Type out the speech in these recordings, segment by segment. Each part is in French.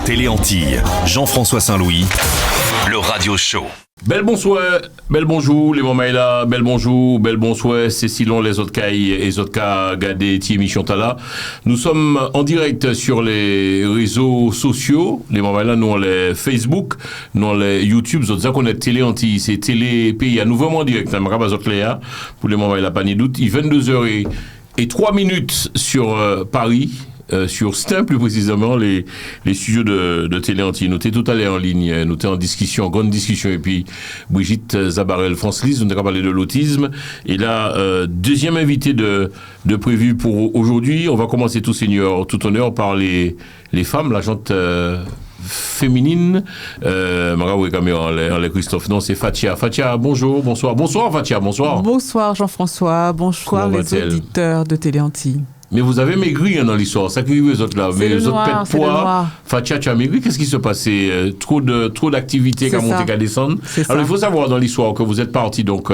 Télé Antilles, Jean-François Saint-Louis, le radio show. Bel bonsoir, bel bonjour, les mamans là, bel bonjour, bel bonsoir, c'est Silon, les autres cas et les autres cas gardés, émission là. Nous sommes en direct sur les réseaux sociaux, les mamans là, nous on les Facebook, nous on les YouTube, nous avons qu'on est Télé Antilles, c'est Télé Pays, à nouveau en direct, pour les mamans là, pas ni doute, il est 22h03 sur Paris. Sur STIM plus précisément les studios de Télé Antilles. Nous étions tout à l'heure en ligne, nous étions en discussion, grande discussion, et puis Brigitte Zabarel, France-Lise, nous avons parlé de l'autisme. Et là, deuxième invité de prévu pour aujourd'hui. On va commencer tout honneur par les femmes, la gente féminine. Maraou et caméra en Christophe. Non, c'est Fatia. Fatia, bonjour, bonsoir. Bonsoir Fatia, bonsoir. Bonsoir Jean-François, bonsoir les auditeurs de Télé Antilles. Mais vous avez maigri dans l'histoire, ça qui les autres là. Mais les autres pètent poids. Fatia, tu as maigri, qu'est-ce qui se passait? Trop d'activités qu'à monter, qu'à descendre. Alors il faut savoir dans l'histoire que vous êtes parti donc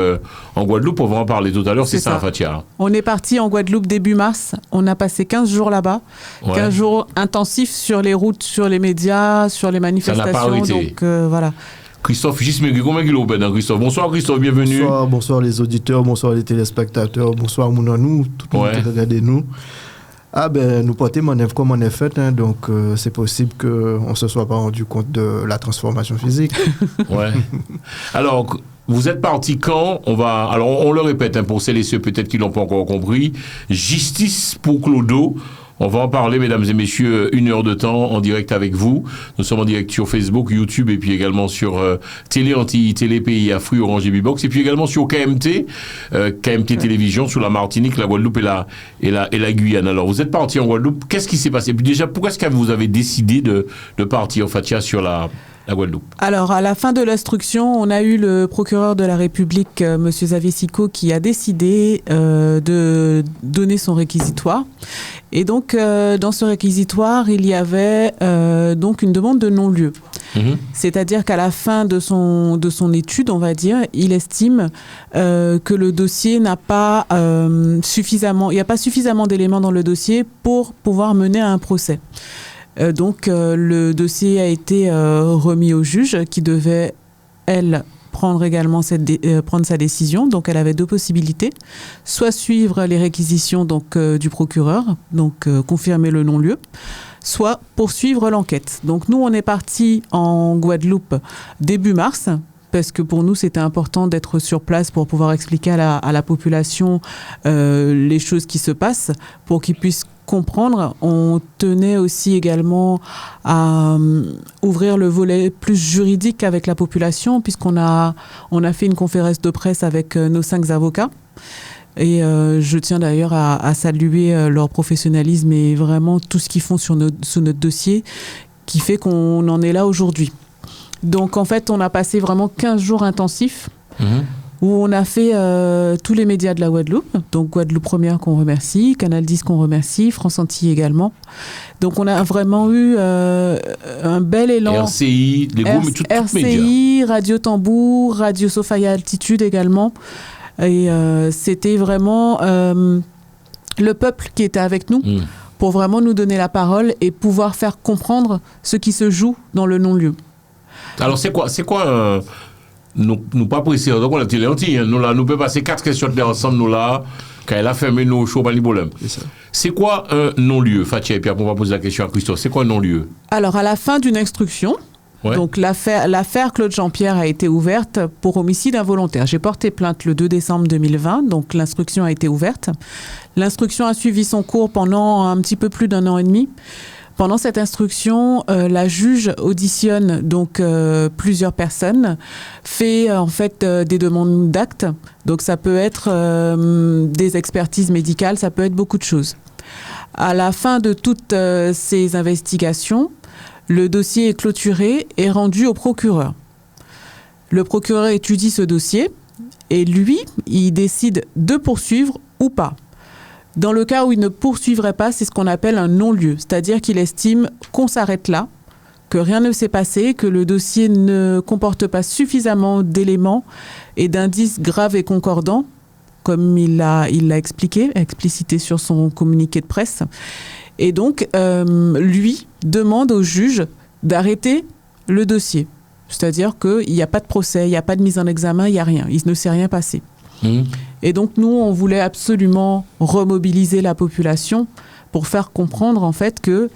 en Guadeloupe, on va en parler tout à l'heure, c'est ça Fatia? On est parti en Guadeloupe début mars, on a passé 15 jours là-bas, 15 jours intensifs sur les routes, sur les médias, sur les manifestations. Ça n'a pas arrêté. Donc voilà. Christophe Gismegui, combien il est Christophe? Bonsoir Christophe, bienvenue. Bonsoir les auditeurs, bonsoir les téléspectateurs, bonsoir nous, tout le monde qui regarde nous. Ah ben nous portons mon œuvre comme on est fait, hein, donc c'est possible qu'on ne se soit pas rendu compte de la transformation physique. Ouais. Alors, vous êtes parti quand? Alors on le répète, hein, pour celles et ceux peut-être qui ne l'ont pas encore compris, Justice pour Clodo. On va en parler, mesdames et messieurs, 1 heure de temps en direct avec vous. Nous sommes en direct sur Facebook, YouTube et puis également sur Télé Antilles, Télé Pays, Afri, Orange et Bibox. Et puis également sur KMT Télévision, sur la Martinique, la Guadeloupe et la Guyane. Alors, vous êtes parti en Guadeloupe. Qu'est-ce qui s'est passé? Puis déjà, pourquoi est-ce que vous avez décidé de partir, Fatia, sur la Guadeloupe? Alors, à la fin de l'instruction, on a eu le procureur de la République, M. Xavier Sicot, qui a décidé de donner son réquisitoire. Et donc, dans ce réquisitoire, il y avait donc une demande de non-lieu. C'est-à-dire qu'à la fin de son étude, on va dire, il estime que le dossier n'a pas suffisamment, il n'y a pas suffisamment d'éléments dans le dossier pour pouvoir mener à un procès. Donc, le dossier a été remis au juge qui devait, elle, prendre également prendre sa décision. Donc, elle avait 2 possibilités. Soit suivre les réquisitions donc, du procureur, donc confirmer le non-lieu, soit poursuivre l'enquête. Donc, nous, on est partis en Guadeloupe début mars, parce que pour nous, c'était important d'être sur place pour pouvoir expliquer à la population les choses qui se passent, pour qu'ils puissent comprendre. On tenait aussi également à ouvrir le volet plus juridique avec la population, puisqu'on a fait une conférence de presse avec nos 5 avocats. Et je tiens d'ailleurs à saluer leur professionnalisme et vraiment tout ce qu'ils font sur notre dossier, qui fait qu'on en est là aujourd'hui. Donc en fait, on a passé vraiment 15 jours intensifs où on a fait tous les médias de la Guadeloupe. Donc Guadeloupe Première qu'on remercie, Canal 10 qu'on remercie, France Antilles également. Donc on a vraiment eu un bel élan. RCI, les groupes, toutes RCI, médias. Radio Tambour, Radio Sophia Altitude également. Et c'était vraiment le peuple qui était avec nous pour vraiment nous donner la parole et pouvoir faire comprendre ce qui se joue dans le non-lieu. Alors c'est quoi nous pas précis, donc on a Télé Antilles, nous là, nous pouvons passer 4 questions ensemble, nous là, quand elle a fermé nos shows, pas de problème. C'est quoi un non-lieu, Fatia, et puis après on va poser la question à Christophe, c'est quoi un non-lieu? Alors à la fin d'une instruction, donc l'affaire Claude Jean-Pierre a été ouverte pour homicide involontaire. J'ai porté plainte le 2 décembre 2020, donc l'instruction a été ouverte. L'instruction a suivi son cours pendant un petit peu plus d'1 an et demi. Pendant cette instruction, la juge auditionne donc plusieurs personnes, fait en fait des demandes d'actes. Donc ça peut être des expertises médicales, ça peut être beaucoup de choses. À la fin de toutes ces investigations, le dossier est clôturé et rendu au procureur. Le procureur étudie ce dossier et lui, il décide de poursuivre ou pas. Dans le cas où il ne poursuivrait pas, c'est ce qu'on appelle un non-lieu, c'est-à-dire qu'il estime qu'on s'arrête là, que rien ne s'est passé, que le dossier ne comporte pas suffisamment d'éléments et d'indices graves et concordants, comme il l'a explicité sur son communiqué de presse. Et donc, lui demande au juge d'arrêter le dossier. C'est-à-dire qu'il n'y a pas de procès, il n'y a pas de mise en examen, il n'y a rien. Il ne s'est rien passé. Et donc, nous, on voulait absolument remobiliser la population pour faire comprendre, en fait, que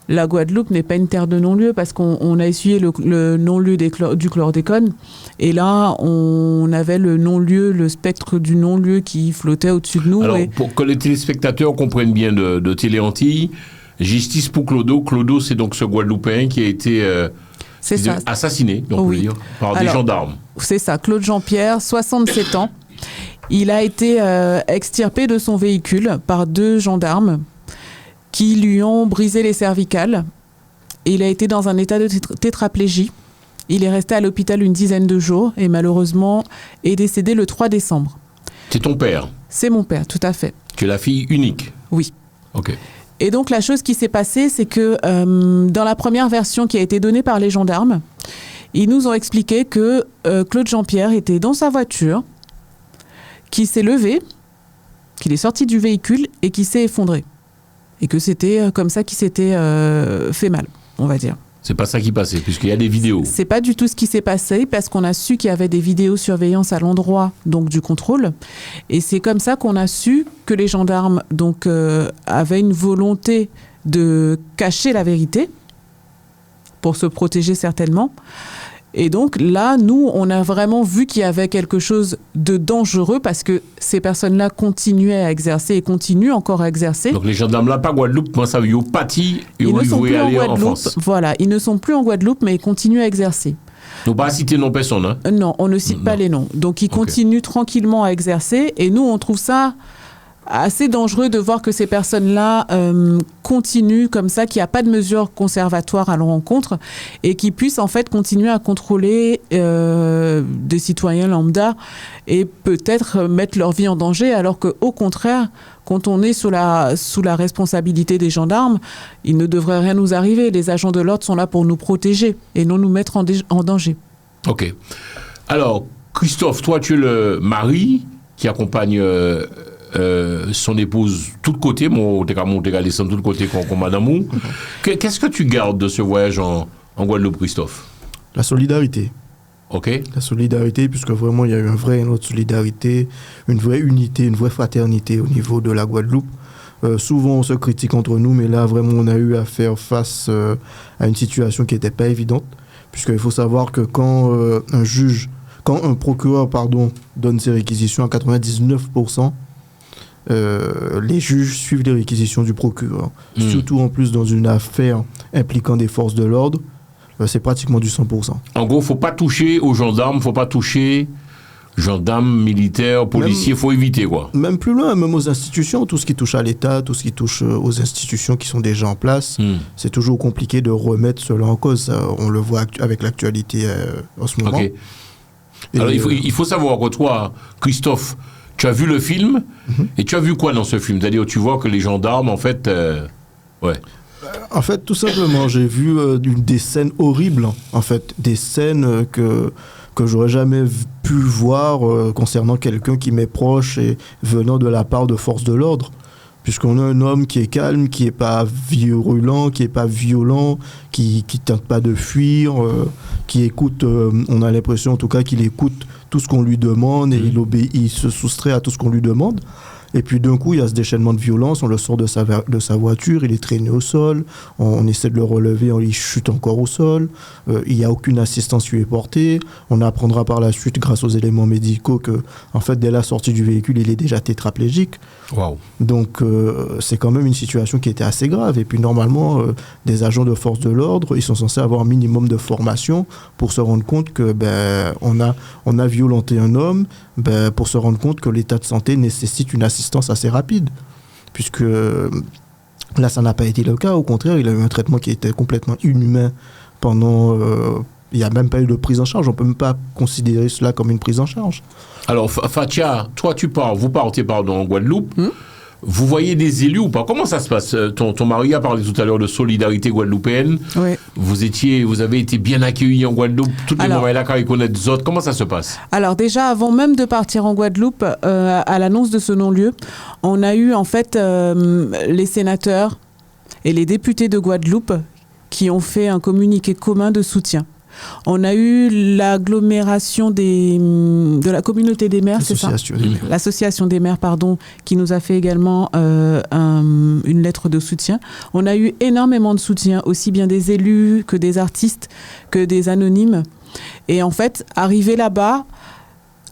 la Guadeloupe n'est pas une terre de non-lieu, parce qu'on a essuyé le non-lieu du chlordécone. Et là, on avait le non-lieu, le spectre du non-lieu qui flottait au-dessus de nous. Alors, pour que les téléspectateurs comprennent bien de Télé Antilles, justice pour Clodo. Clodo, c'est donc ce Guadeloupéen qui a été assassiné, donc on peut dire, par des gendarmes. C'est ça, Claude Jean-Pierre, 67 ans. Il a été extirpé de son véhicule par 2 gendarmes qui lui ont brisé les cervicales. Il a été dans un état de tétraplégie. Il est resté à l'hôpital une dizaine de jours et malheureusement est décédé le 3 décembre. C'est ton père? C'est mon père, tout à fait. Tu es la fille unique? Oui. Ok. Et donc la chose qui s'est passée, c'est que dans la première version qui a été donnée par les gendarmes, ils nous ont expliqué que Claude Jean-Pierre était dans sa voiture, qu'il s'est levé, qu'il est sorti du véhicule et qu'il s'est effondré. Et que c'était comme ça qu'il s'était fait mal, on va dire. C'est pas ça qui passait, puisqu'il y a des vidéos. C'est pas du tout ce qui s'est passé, parce qu'on a su qu'il y avait des vidéosurveillance à l'endroit donc du contrôle. Et c'est comme ça qu'on a su que les gendarmes donc avaient une volonté de cacher la vérité, pour se protéger certainement. Et donc là, nous, on a vraiment vu qu'il y avait quelque chose de dangereux parce que ces personnes-là continuaient à exercer et continuent encore à exercer. Donc les gendarmes là, pas Guadeloupe, moi ça veut dire Pati, ils ne sont plus en aller Guadeloupe. En France. Voilà, ils ne sont plus en Guadeloupe, mais ils continuent à exercer. Donc pas citer non personne, hein? Non, on ne cite pas les noms. Donc ils continuent tranquillement à exercer et nous, on trouve ça assez dangereux de voir que ces personnes-là continuent comme ça, qu'il n'y a pas de mesures conservatoires à leur encontre et qui puissent en fait continuer à contrôler des citoyens lambda et peut-être mettre leur vie en danger, alors qu'au contraire, quand on est sous la responsabilité des gendarmes, il ne devrait rien nous arriver. Les agents de l'ordre sont là pour nous protéger et non nous mettre en danger. Ok. Alors, Christophe, toi tu es le mari qui accompagne... son épouse, tout de côté, mon descendre tout de côté comme madame. Qu'est-ce que tu gardes de ce voyage en Guadeloupe, Christophe? La solidarité. Ok. La solidarité, puisque vraiment il y a eu une vraie solidarité, une vraie unité, une vraie fraternité au niveau de la Guadeloupe. Souvent on se critique entre nous, mais là vraiment on a eu à faire face à une situation qui n'était pas évidente, puisqu'il faut savoir que quand un procureur donne ses réquisitions à 99%, les juges suivent les réquisitions du procureur. Surtout en plus dans une affaire impliquant des forces de l'ordre, c'est pratiquement du 100%. En gros, il ne faut pas toucher aux gendarmes, il ne faut pas toucher gendarmes, militaires, policiers, il faut éviter quoi. Même plus loin, même aux institutions, tout ce qui touche à l'État, tout ce qui touche aux institutions qui sont déjà en place, c'est toujours compliqué de remettre cela en cause. On le voit avec l'actualité en ce moment. Okay. Alors il faut savoir que toi, Christophe, tu as vu le film et tu as vu quoi dans ce film? C'est-à-dire, tu vois que les gendarmes, en fait... En fait, tout simplement, j'ai vu des scènes horribles, en fait. Des scènes que j'aurais jamais pu voir concernant quelqu'un qui m'est proche et venant de la part de forces de l'ordre. Puisqu'on a un homme qui est calme, qui n'est pas virulent, qui n'est pas violent, qui ne tente pas de fuir, qui écoute, on a l'impression en tout cas qu'il écoute tout ce qu'on lui demande et il obéit, il se soustrait à tout ce qu'on lui demande. Et puis d'un coup, il y a ce déchaînement de violence, on le sort de sa voiture, il est traîné au sol, on essaie de le relever, il chute encore au sol, il n'y a aucune assistance lui est portée. On apprendra par la suite, grâce aux éléments médicaux, que en fait, dès la sortie du véhicule, il est déjà tétraplégique. Wow. Donc c'est quand même une situation qui était assez grave. Et puis normalement, des agents de force de l'ordre, ils sont censés avoir un minimum de formation pour se rendre compte que on a violenté un homme, pour se rendre compte que l'état de santé nécessite une assistance assez rapide. Puisque là, ça n'a pas été le cas. Au contraire, il a eu un traitement qui était complètement inhumain pendant... il n'y a même pas eu de prise en charge. On ne peut même pas considérer cela comme une prise en charge. Alors, Fatia, toi, vous partez en Guadeloupe. Vous voyez des élus ou pas? Comment ça se passe? Ton mari a parlé tout à l'heure de solidarité guadeloupéenne. Oui. Vous avez été bien accueillis en Guadeloupe. Toutes les moments là, quand ils connaissent des autres, comment ça se passe? Alors déjà, avant même de partir en Guadeloupe, à l'annonce de ce non-lieu, on a eu en fait les sénateurs et les députés de Guadeloupe qui ont fait un communiqué commun de soutien. On a eu l'agglomération de la communauté des maires, c'est ça ? L'association des maires, pardon, qui nous a fait également une lettre de soutien. On a eu énormément de soutien, aussi bien des élus que des artistes, que des anonymes. Et en fait, arriver là-bas,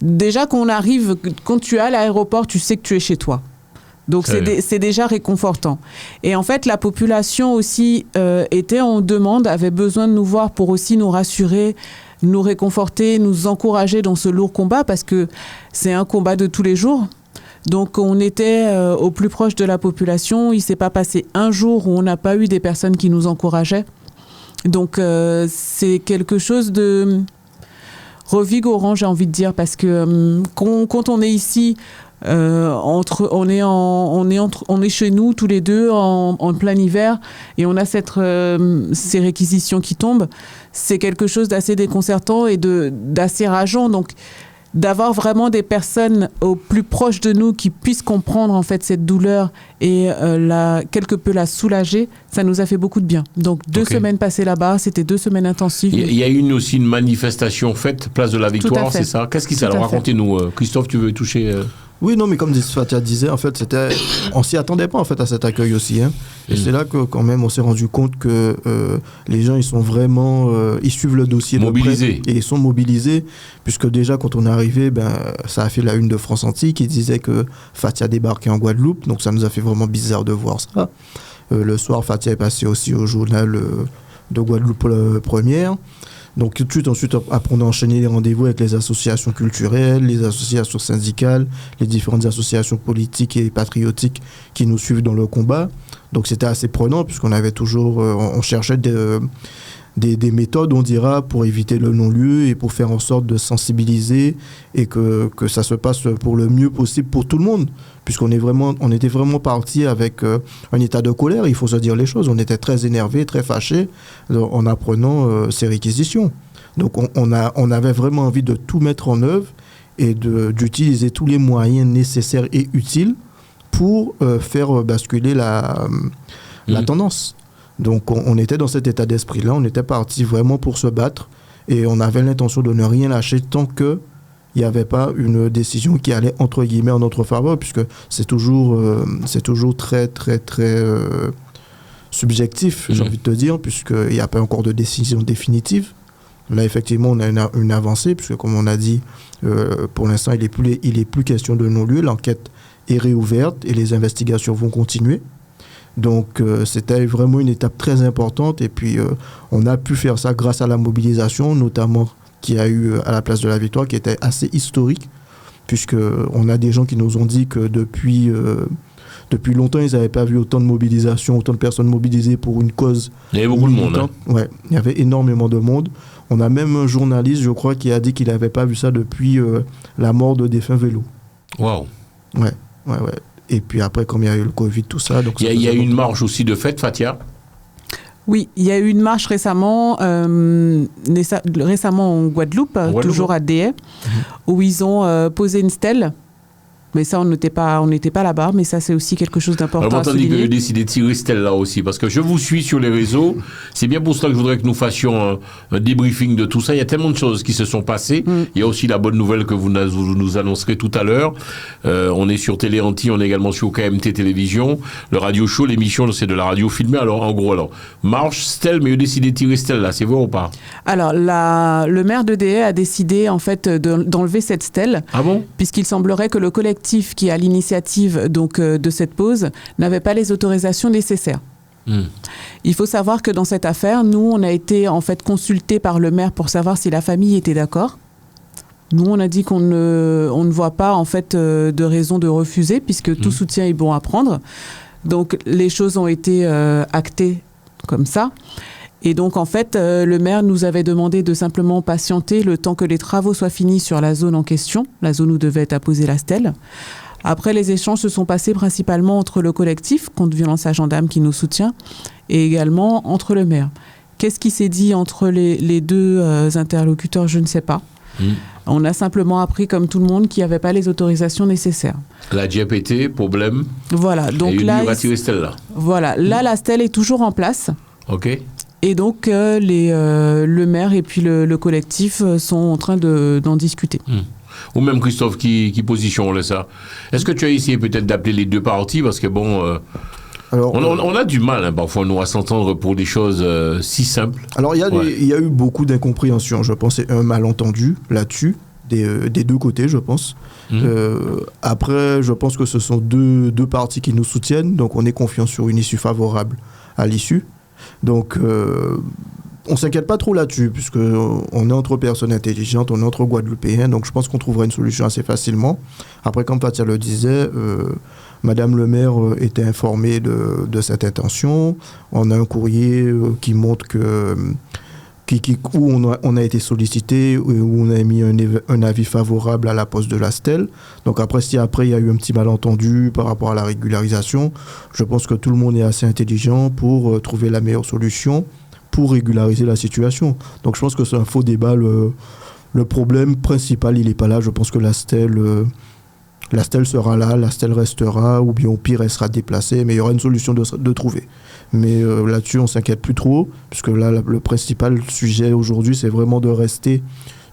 déjà qu'on arrive, quand tu es à l'aéroport, tu sais que tu es chez toi. Donc c'est déjà réconfortant. Et en fait, la population aussi était en demande, avait besoin de nous voir pour aussi nous rassurer, nous réconforter, nous encourager dans ce lourd combat, parce que c'est un combat de tous les jours. Donc on était au plus proche de la population. Il ne s'est pas passé un jour où on n'a pas eu des personnes qui nous encourageaient. Donc c'est quelque chose de revigorant, j'ai envie de dire, parce que quand on est ici, on est chez nous tous les deux en plein hiver et on a ces réquisitions qui tombent, c'est quelque chose d'assez déconcertant et d'assez rageant. Donc d'avoir vraiment des personnes au plus proche de nous qui puissent comprendre en fait cette douleur et quelque peu la soulager, ça nous a fait beaucoup de bien. Donc 2 semaines passées là-bas, c'était 2 semaines intensives. Il y a eu aussi une manifestation faite, place de la Victoire, c'est ça ? Qu'est-ce qui s'est alors racontez-nous, Christophe, tu veux toucher Oui, non, mais comme Fatia disait, en fait, on s'y attendait pas en fait à cet accueil aussi. Hein. Et c'est là que quand même on s'est rendu compte que les gens ils sont vraiment, ils suivent le dossier mobilisés de près et ils sont mobilisés, puisque déjà quand on est arrivé, ça a fait la une de France Antilles qui disait que Fatia débarquait en Guadeloupe, donc ça nous a fait vraiment bizarre de voir ça. Le soir, Fatia est passée aussi au journal de Guadeloupe Première. Donc tout de suite, ensuite, après on a enchaîné les rendez-vous avec les associations culturelles, les associations syndicales, les différentes associations politiques et patriotiques qui nous suivent dans le combat. Donc c'était assez prenant puisqu'on avait toujours, on cherchait des méthodes, on dira, pour éviter le non-lieu et pour faire en sorte de sensibiliser et que ça se passe pour le mieux possible pour tout le monde. Puisqu'on était vraiment parti avec un état de colère, il faut se dire les choses. On était très énervés, très fâchés en apprenant ces réquisitions. Donc on avait vraiment envie de tout mettre en œuvre et d'utiliser tous les moyens nécessaires et utiles pour faire basculer la tendance. Donc on était dans cet état d'esprit-là, on était parti vraiment pour se battre et on avait l'intention de ne rien lâcher tant que il n'y avait pas une décision qui allait entre guillemets en notre faveur, puisque c'est toujours très très très subjectif, j'ai envie de te dire, puisqu'il n'y a pas encore de décision définitive. Là effectivement on a une avancée, puisque comme on a dit, pour l'instant il est plus question de non-lieu, l'enquête est réouverte et les investigations vont continuer. Donc c'était vraiment une étape très importante et puis on a pu faire ça grâce à la mobilisation, notamment qu'il y a eu à la place de la Victoire, qui était assez historique, puisqu'on a des gens qui nous ont dit que depuis longtemps, ils n'avaient pas vu autant de mobilisation, autant de personnes mobilisées pour une cause. Il y avait beaucoup de monde. Hein. Ouais, il y avait énormément de monde. On a même un journaliste, je crois, qui a dit qu'il n'avait pas vu ça depuis la mort de défunt Vélo. Waouh. Ouais. Et puis après, comme il y a eu le Covid, tout ça... Il y a eu une marche aussi de fête, Fatia ? Oui, il y a eu une marche récemment en Guadeloupe, toujours à Déhay, où ils ont posé une stèle. Mais ça, on n'était pas là-bas, mais ça, c'est aussi quelque chose d'important à souligner. Alors, vous avez décidé de tirer Stella là aussi, parce que je vous suis sur les réseaux. C'est bien pour cela que je voudrais que nous fassions un débriefing de tout ça. Il y a tellement de choses qui se sont passées. Il y a aussi la bonne nouvelle que vous nous annoncerez tout à l'heure. On est sur Télé Antilles, on est également sur KMT Télévision. Le radio show, l'émission, c'est de la radio filmée. Alors, en gros, marche, Stella, mais vous avez décidé de tirer Stella là, c'est vrai ou pas? Alors, le maire de Déhay a décidé, en fait, d'enlever cette stèle. Ah bon? Puisqu'il semblerait que le collectif qui a l'initiative donc de cette pause n'avait pas les autorisations nécessaires. Il faut savoir que dans cette affaire, nous, on a été en fait consultés par le maire pour savoir si la famille était d'accord. Nous, on a dit qu'on ne voit pas en fait de raison de refuser puisque tout soutien est bon à prendre. Donc les choses ont été actées comme ça. Et donc, en fait, le maire nous avait demandé de simplement patienter le temps que les travaux soient finis sur la zone en question, la zone où devait être apposée la stèle. Après, les échanges se sont passés principalement entre le collectif contre violence à gendarme qui nous soutient et également entre le maire. Qu'est-ce qui s'est dit entre les deux interlocuteurs? Je ne sais pas. On a simplement appris, comme tout le monde, qu'il n'y avait pas les autorisations nécessaires. La DIAPT, problème. Voilà. Donc et là, il va tirer Stella là. Voilà. Là, la stèle est toujours en place. OK. Et donc, le maire et puis le collectif sont en train d'en discuter. Ou même Christophe, qui position on ça. Est-ce que tu as essayé peut-être d'appeler les deux parties? Parce que bon... Alors, on a du mal, parfois, nous, à s'entendre pour des choses si simples. Alors, il y a eu beaucoup d'incompréhension. Je pense c'est un malentendu là-dessus, des deux côtés, je pense. Après, je pense que ce sont deux parties qui nous soutiennent. Donc, on est confiant sur une issue favorable à l'issue. Donc, on ne s'inquiète pas trop là-dessus, puisqu'on est entre personnes intelligentes, on est entre Guadeloupéens. Donc, je pense qu'on trouvera une solution assez facilement. Après, comme Fatia le disait... Madame le maire était informée de cette intention. On a un courrier qui montre où on a été sollicité, où on a mis un avis favorable à la poste de la stèle. Donc après il y a eu un petit malentendu par rapport à la régularisation, je pense que tout le monde est assez intelligent pour trouver la meilleure solution pour régulariser la situation. Donc je pense que c'est un faux débat. Le problème principal, il n'est pas là. Je pense que la stèle sera là, la stèle restera, ou bien au pire, elle sera déplacée, mais il y aura une solution de trouver. Mais là-dessus, on ne s'inquiète plus trop, puisque là, le principal sujet aujourd'hui, c'est vraiment de rester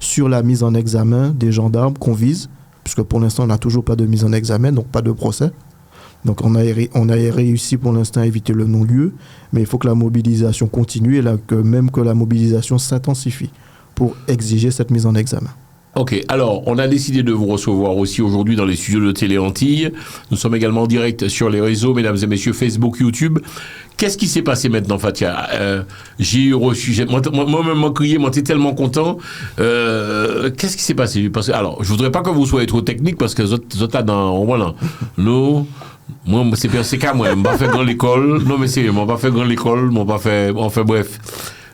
sur la mise en examen des gendarmes qu'on vise, puisque pour l'instant, on n'a toujours pas de mise en examen, donc pas de procès. Donc on a réussi pour l'instant à éviter le non-lieu, mais il faut que la mobilisation continue, et même que la mobilisation s'intensifie pour exiger cette mise en examen. Ok, alors on a décidé de vous recevoir aussi aujourd'hui dans les studios de Télé Antilles. Nous sommes également en direct sur les réseaux, mesdames et messieurs, Facebook, YouTube. Qu'est-ce qui s'est passé maintenant, Fatia? J'ai reçu, moi-même crié, moi j'étais tellement content. Qu'est-ce qui s'est passé? Alors, je voudrais pas que vous soyez trop technique parce que vous êtes dans, voilà, nous, moi c'est qu'à moi, je ne vais pas faire grand l'école. Non mais sérieux, je ne vais pas faire grand l'école, enfin bref.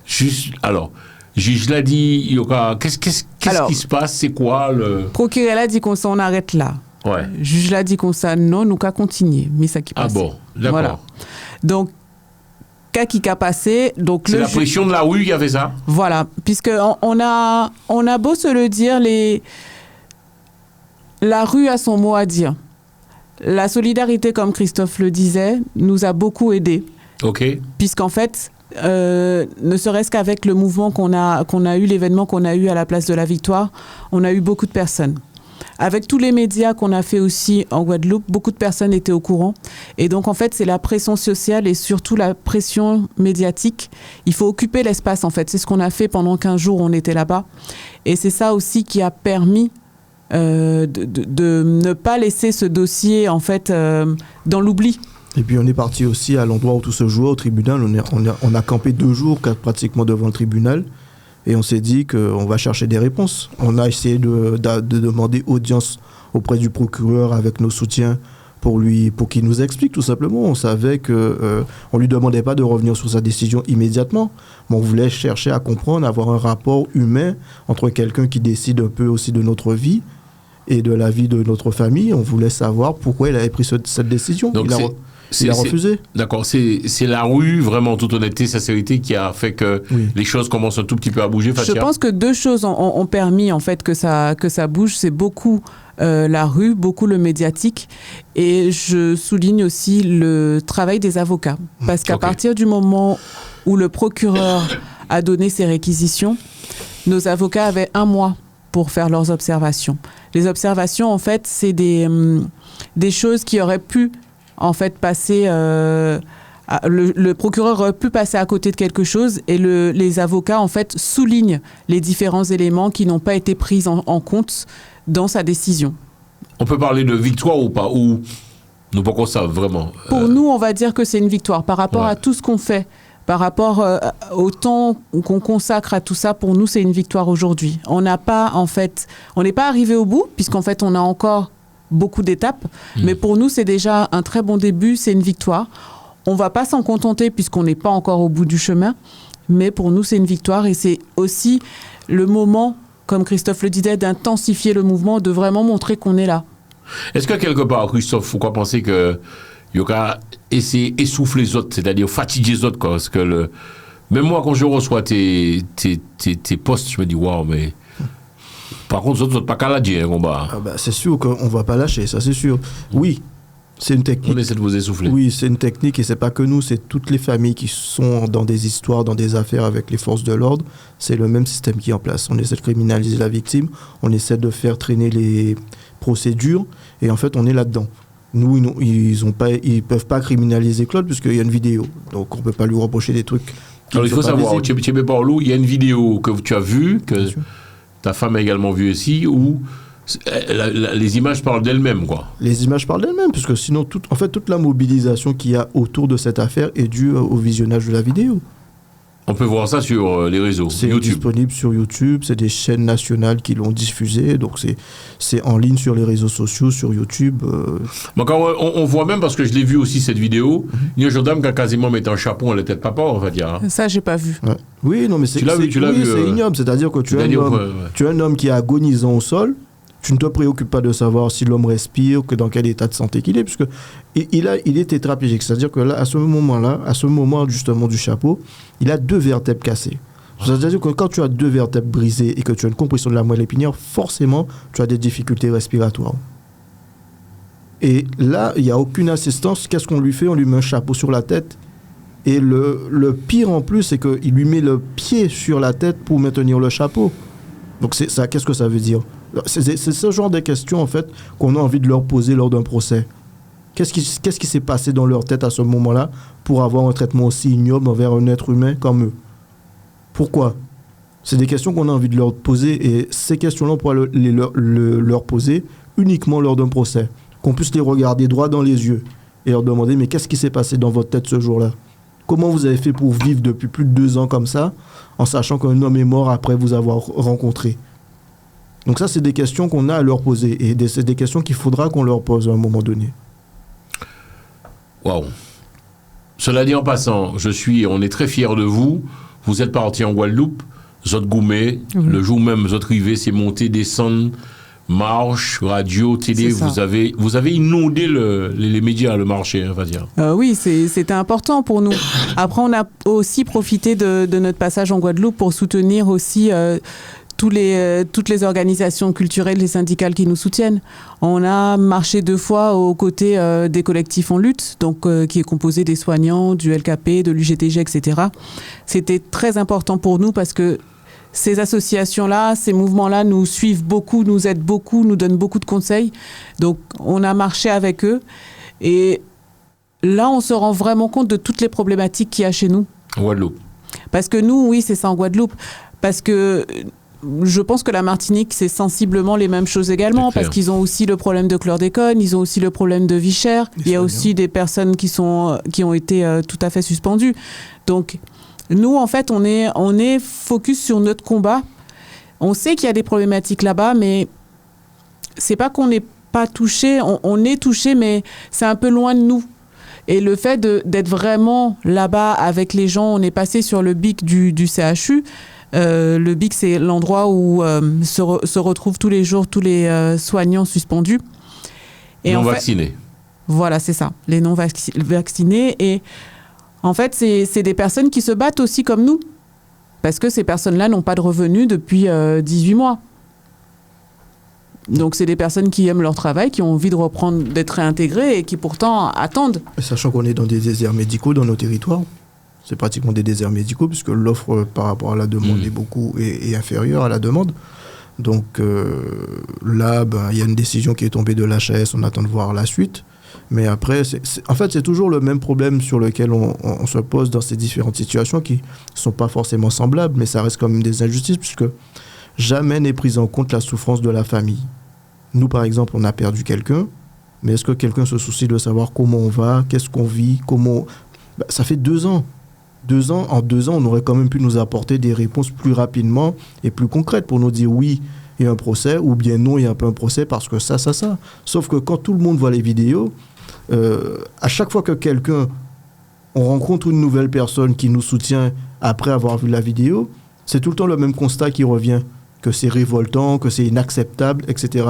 Juste, alors. Juge l'a dit, qu'est-ce qui se passe? C'est quoi le... Procureur l'a dit qu'on s'en arrête là. Ouais. Juge l'a dit qu'on s'en non, nous qu'à continuer. Mais ça qui passe. Ah bon, d'accord. Voilà. Donc, qu'est-ce qui a passé? Donc, c'est la pression de la rue qui a fait ça? Voilà, puisque on a beau se le dire, la rue a son mot à dire. La solidarité, comme Christophe le disait, nous a beaucoup aidés. Ok. Puisqu'en fait... ne serait-ce qu'avec le mouvement qu'on a eu, l'événement qu'on a eu à la place de la Victoire, on a eu beaucoup de personnes. Avec tous les médias qu'on a fait aussi en Guadeloupe, beaucoup de personnes étaient au courant. Et donc, en fait, c'est la pression sociale et surtout la pression médiatique. Il faut occuper l'espace, en fait. C'est ce qu'on a fait pendant 15 jours, on était là-bas. Et c'est ça aussi qui a permis de ne pas laisser ce dossier, en fait, dans l'oubli. Et puis on est parti aussi à l'endroit où tout se jouait, au tribunal. On a campé 2 jours pratiquement devant le tribunal et on s'est dit qu'on va chercher des réponses. On a essayé de demander audience auprès du procureur avec nos soutiens pour qu'il nous explique tout simplement. On savait qu'on ne lui demandait pas de revenir sur sa décision immédiatement, mais on voulait chercher à comprendre, avoir un rapport humain entre quelqu'un qui décide un peu aussi de notre vie et de la vie de notre famille. On voulait savoir pourquoi il avait pris cette décision. Donc il a refusé. D'accord, c'est la rue, vraiment, en toute honnêteté, sincérité, qui a fait que les choses commencent un tout petit peu à bouger, Fatia. Je pense que 2 choses ont permis, en fait, que ça bouge. C'est beaucoup la rue, beaucoup le médiatique. Et je souligne aussi le travail des avocats. Parce qu'à partir du moment où le procureur a donné ses réquisitions, nos avocats avaient 1 mois pour faire leurs observations. Les observations, en fait, c'est des choses qui auraient pu... en fait, le procureur aurait pu passer à côté de quelque chose et les avocats, en fait, soulignent les différents éléments qui n'ont pas été pris en compte dans sa décision. On peut parler de victoire ou pas? Ou nous pas qu'on savent vraiment? Pour nous, on va dire que c'est une victoire par rapport à tout ce qu'on fait. Par rapport au temps qu'on consacre à tout ça, pour nous, c'est une victoire aujourd'hui. On n'est pas arrivé au bout, puisqu'en fait, on a encore beaucoup d'étapes, mais pour nous, c'est déjà un très bon début, c'est une victoire. On ne va pas s'en contenter puisqu'on n'est pas encore au bout du chemin, mais pour nous, c'est une victoire et c'est aussi le moment, comme Christophe le disait, d'intensifier le mouvement, de vraiment montrer qu'on est là. Est-ce que quelque part, Christophe, faut quoi penser que il y a essayer d'essouffler les autres, c'est-à-dire fatiguer les autres, quoi, parce que même moi, quand je reçois tes posts, je me dis, waouh, mais... Par contre, vous n'êtes pas canadien, combat. C'est sûr qu'on ne va pas lâcher, ça c'est sûr. Oui, C'est une technique. On essaie de vous essouffler. Oui, c'est une technique et c'est pas que nous, c'est toutes les familles qui sont dans des histoires, dans des affaires avec les forces de l'ordre. C'est le même système qui est en place. On essaie de criminaliser la victime, on essaie de faire traîner les procédures et en fait on est là-dedans. Nous, ils peuvent pas criminaliser Claude puisqu'il y a une vidéo. Donc on peut pas lui reprocher des trucs. Alors il faut savoir, Tchébé Parlou, il y a une vidéo que tu as vue, que ta femme a également vue ici, où les images parlent d'elles-mêmes, quoi. Les images parlent d'elles-mêmes, puisque sinon, toute la mobilisation qu'il y a autour de cette affaire est due au visionnage de la vidéo. On peut voir ça sur les réseaux, c'est YouTube. Disponible sur YouTube, c'est des chaînes nationales qui l'ont diffusé, donc c'est en ligne sur les réseaux sociaux, sur YouTube. On voit même, parce que je l'ai vu aussi cette vidéo, il y a une jeune dame qui a quasiment mis un chapeau à la tête papa, on va dire. Hein. Ça, j'ai pas vu. Ouais. Oui, non, mais c'est ignoble, c'est-à-dire que tu as un homme qui est agonisant au sol. Tu ne te préoccupes pas de savoir si l'homme respire, que dans quel état de santé qu'il est, puisque il est tétraplégique. C'est-à-dire que là, à ce moment justement du chapeau, il a 2 vertèbres cassées. C'est-à-dire que quand tu as 2 vertèbres brisées et que tu as une compression de la moelle épinière, forcément, tu as des difficultés respiratoires. Et là, il n'y a aucune assistance. Qu'est-ce qu'on lui fait ? On lui met un chapeau sur la tête. Et le pire en plus, c'est qu'il lui met le pied sur la tête pour maintenir le chapeau. Donc ça, qu'est-ce que ça veut dire ? C'est ce genre de questions, en fait, qu'on a envie de leur poser lors d'un procès. Qu'est-ce qui s'est passé dans leur tête à ce moment-là pour avoir un traitement aussi ignoble envers un être humain comme eux ? Pourquoi ? C'est des questions qu'on a envie de leur poser et ces questions-là, on pourra leur poser uniquement lors d'un procès. Qu'on puisse les regarder droit dans les yeux et leur demander « Mais qu'est-ce qui s'est passé dans votre tête ce jour-là ? Comment vous avez fait pour vivre depuis plus de 2 ans comme ça, en sachant qu'un homme est mort après vous avoir rencontré ?» Donc ça, c'est des questions qu'on a à leur poser et c'est des questions qu'il faudra qu'on leur pose à un moment donné. Waouh. Cela dit en passant, on est très fiers de vous. Vous êtes partis en Guadeloupe, Zot Goumé, le jour même Zot Rivé, c'est monter, descendre, marche, radio, télé. Vous avez inondé les médias, le marché, on va dire. Oui, c'était important pour nous. Après, on a aussi profité de notre passage en Guadeloupe pour soutenir aussi toutes les organisations culturelles et syndicales qui nous soutiennent. On a marché 2 fois aux côtés des collectifs en lutte, donc qui est composé des soignants, du LKP, de l'UGTG, etc. C'était très important pour nous parce que ces associations-là, ces mouvements-là nous suivent beaucoup, nous aident beaucoup, nous donnent beaucoup de conseils. Donc, on a marché avec eux. Et là, on se rend vraiment compte de toutes les problématiques qu'il y a chez nous. En Guadeloupe. Parce que nous, oui, c'est ça en Guadeloupe. Parce que je pense que la Martinique, c'est sensiblement les mêmes choses également, parce qu'ils ont aussi le problème de chlordécone, ils ont aussi le problème de vie chère. Il y a aussi des personnes qui ont été tout à fait suspendues. Donc, nous, en fait, on est focus sur notre combat. On sait qu'il y a des problématiques là-bas, mais c'est pas qu'on n'est pas touché. On est touché, mais c'est un peu loin de nous. Et le fait d'être vraiment là-bas avec les gens, on est passé sur le BIC du CHU. Le BIC, c'est l'endroit où se retrouvent tous les jours tous les soignants suspendus. Et non vaccinés. Voilà, c'est ça, les non vaccinés. Et en fait, c'est des personnes qui se battent aussi comme nous. Parce que ces personnes-là n'ont pas de revenus depuis 18 mois. Donc, c'est des personnes qui aiment leur travail, qui ont envie de reprendre, d'être réintégrées et qui pourtant attendent. Sachant qu'on est dans des déserts médicaux dans nos territoires. C'est pratiquement des déserts médicaux puisque l'offre par rapport à la demande est inférieure à la demande. Donc là, il y a une décision qui est tombée de l'HAS, on attend de voir la suite. Mais après, en fait, c'est toujours le même problème sur lequel on se pose dans ces différentes situations qui ne sont pas forcément semblables, mais ça reste quand même des injustices puisque jamais n'est prise en compte la souffrance de la famille. Nous, par exemple, on a perdu quelqu'un, mais est-ce que quelqu'un se soucie de savoir comment on va, qu'est-ce qu'on vit, comment... ça fait 2 ans. En 2 ans, on aurait quand même pu nous apporter des réponses plus rapidement et plus concrètes pour nous dire oui, il y a un procès, ou bien non, il y a un peu un procès parce que ça. Sauf que quand tout le monde voit les vidéos, à chaque fois que on rencontre une nouvelle personne qui nous soutient après avoir vu la vidéo, c'est tout le temps le même constat qui revient, que c'est révoltant, que c'est inacceptable, etc.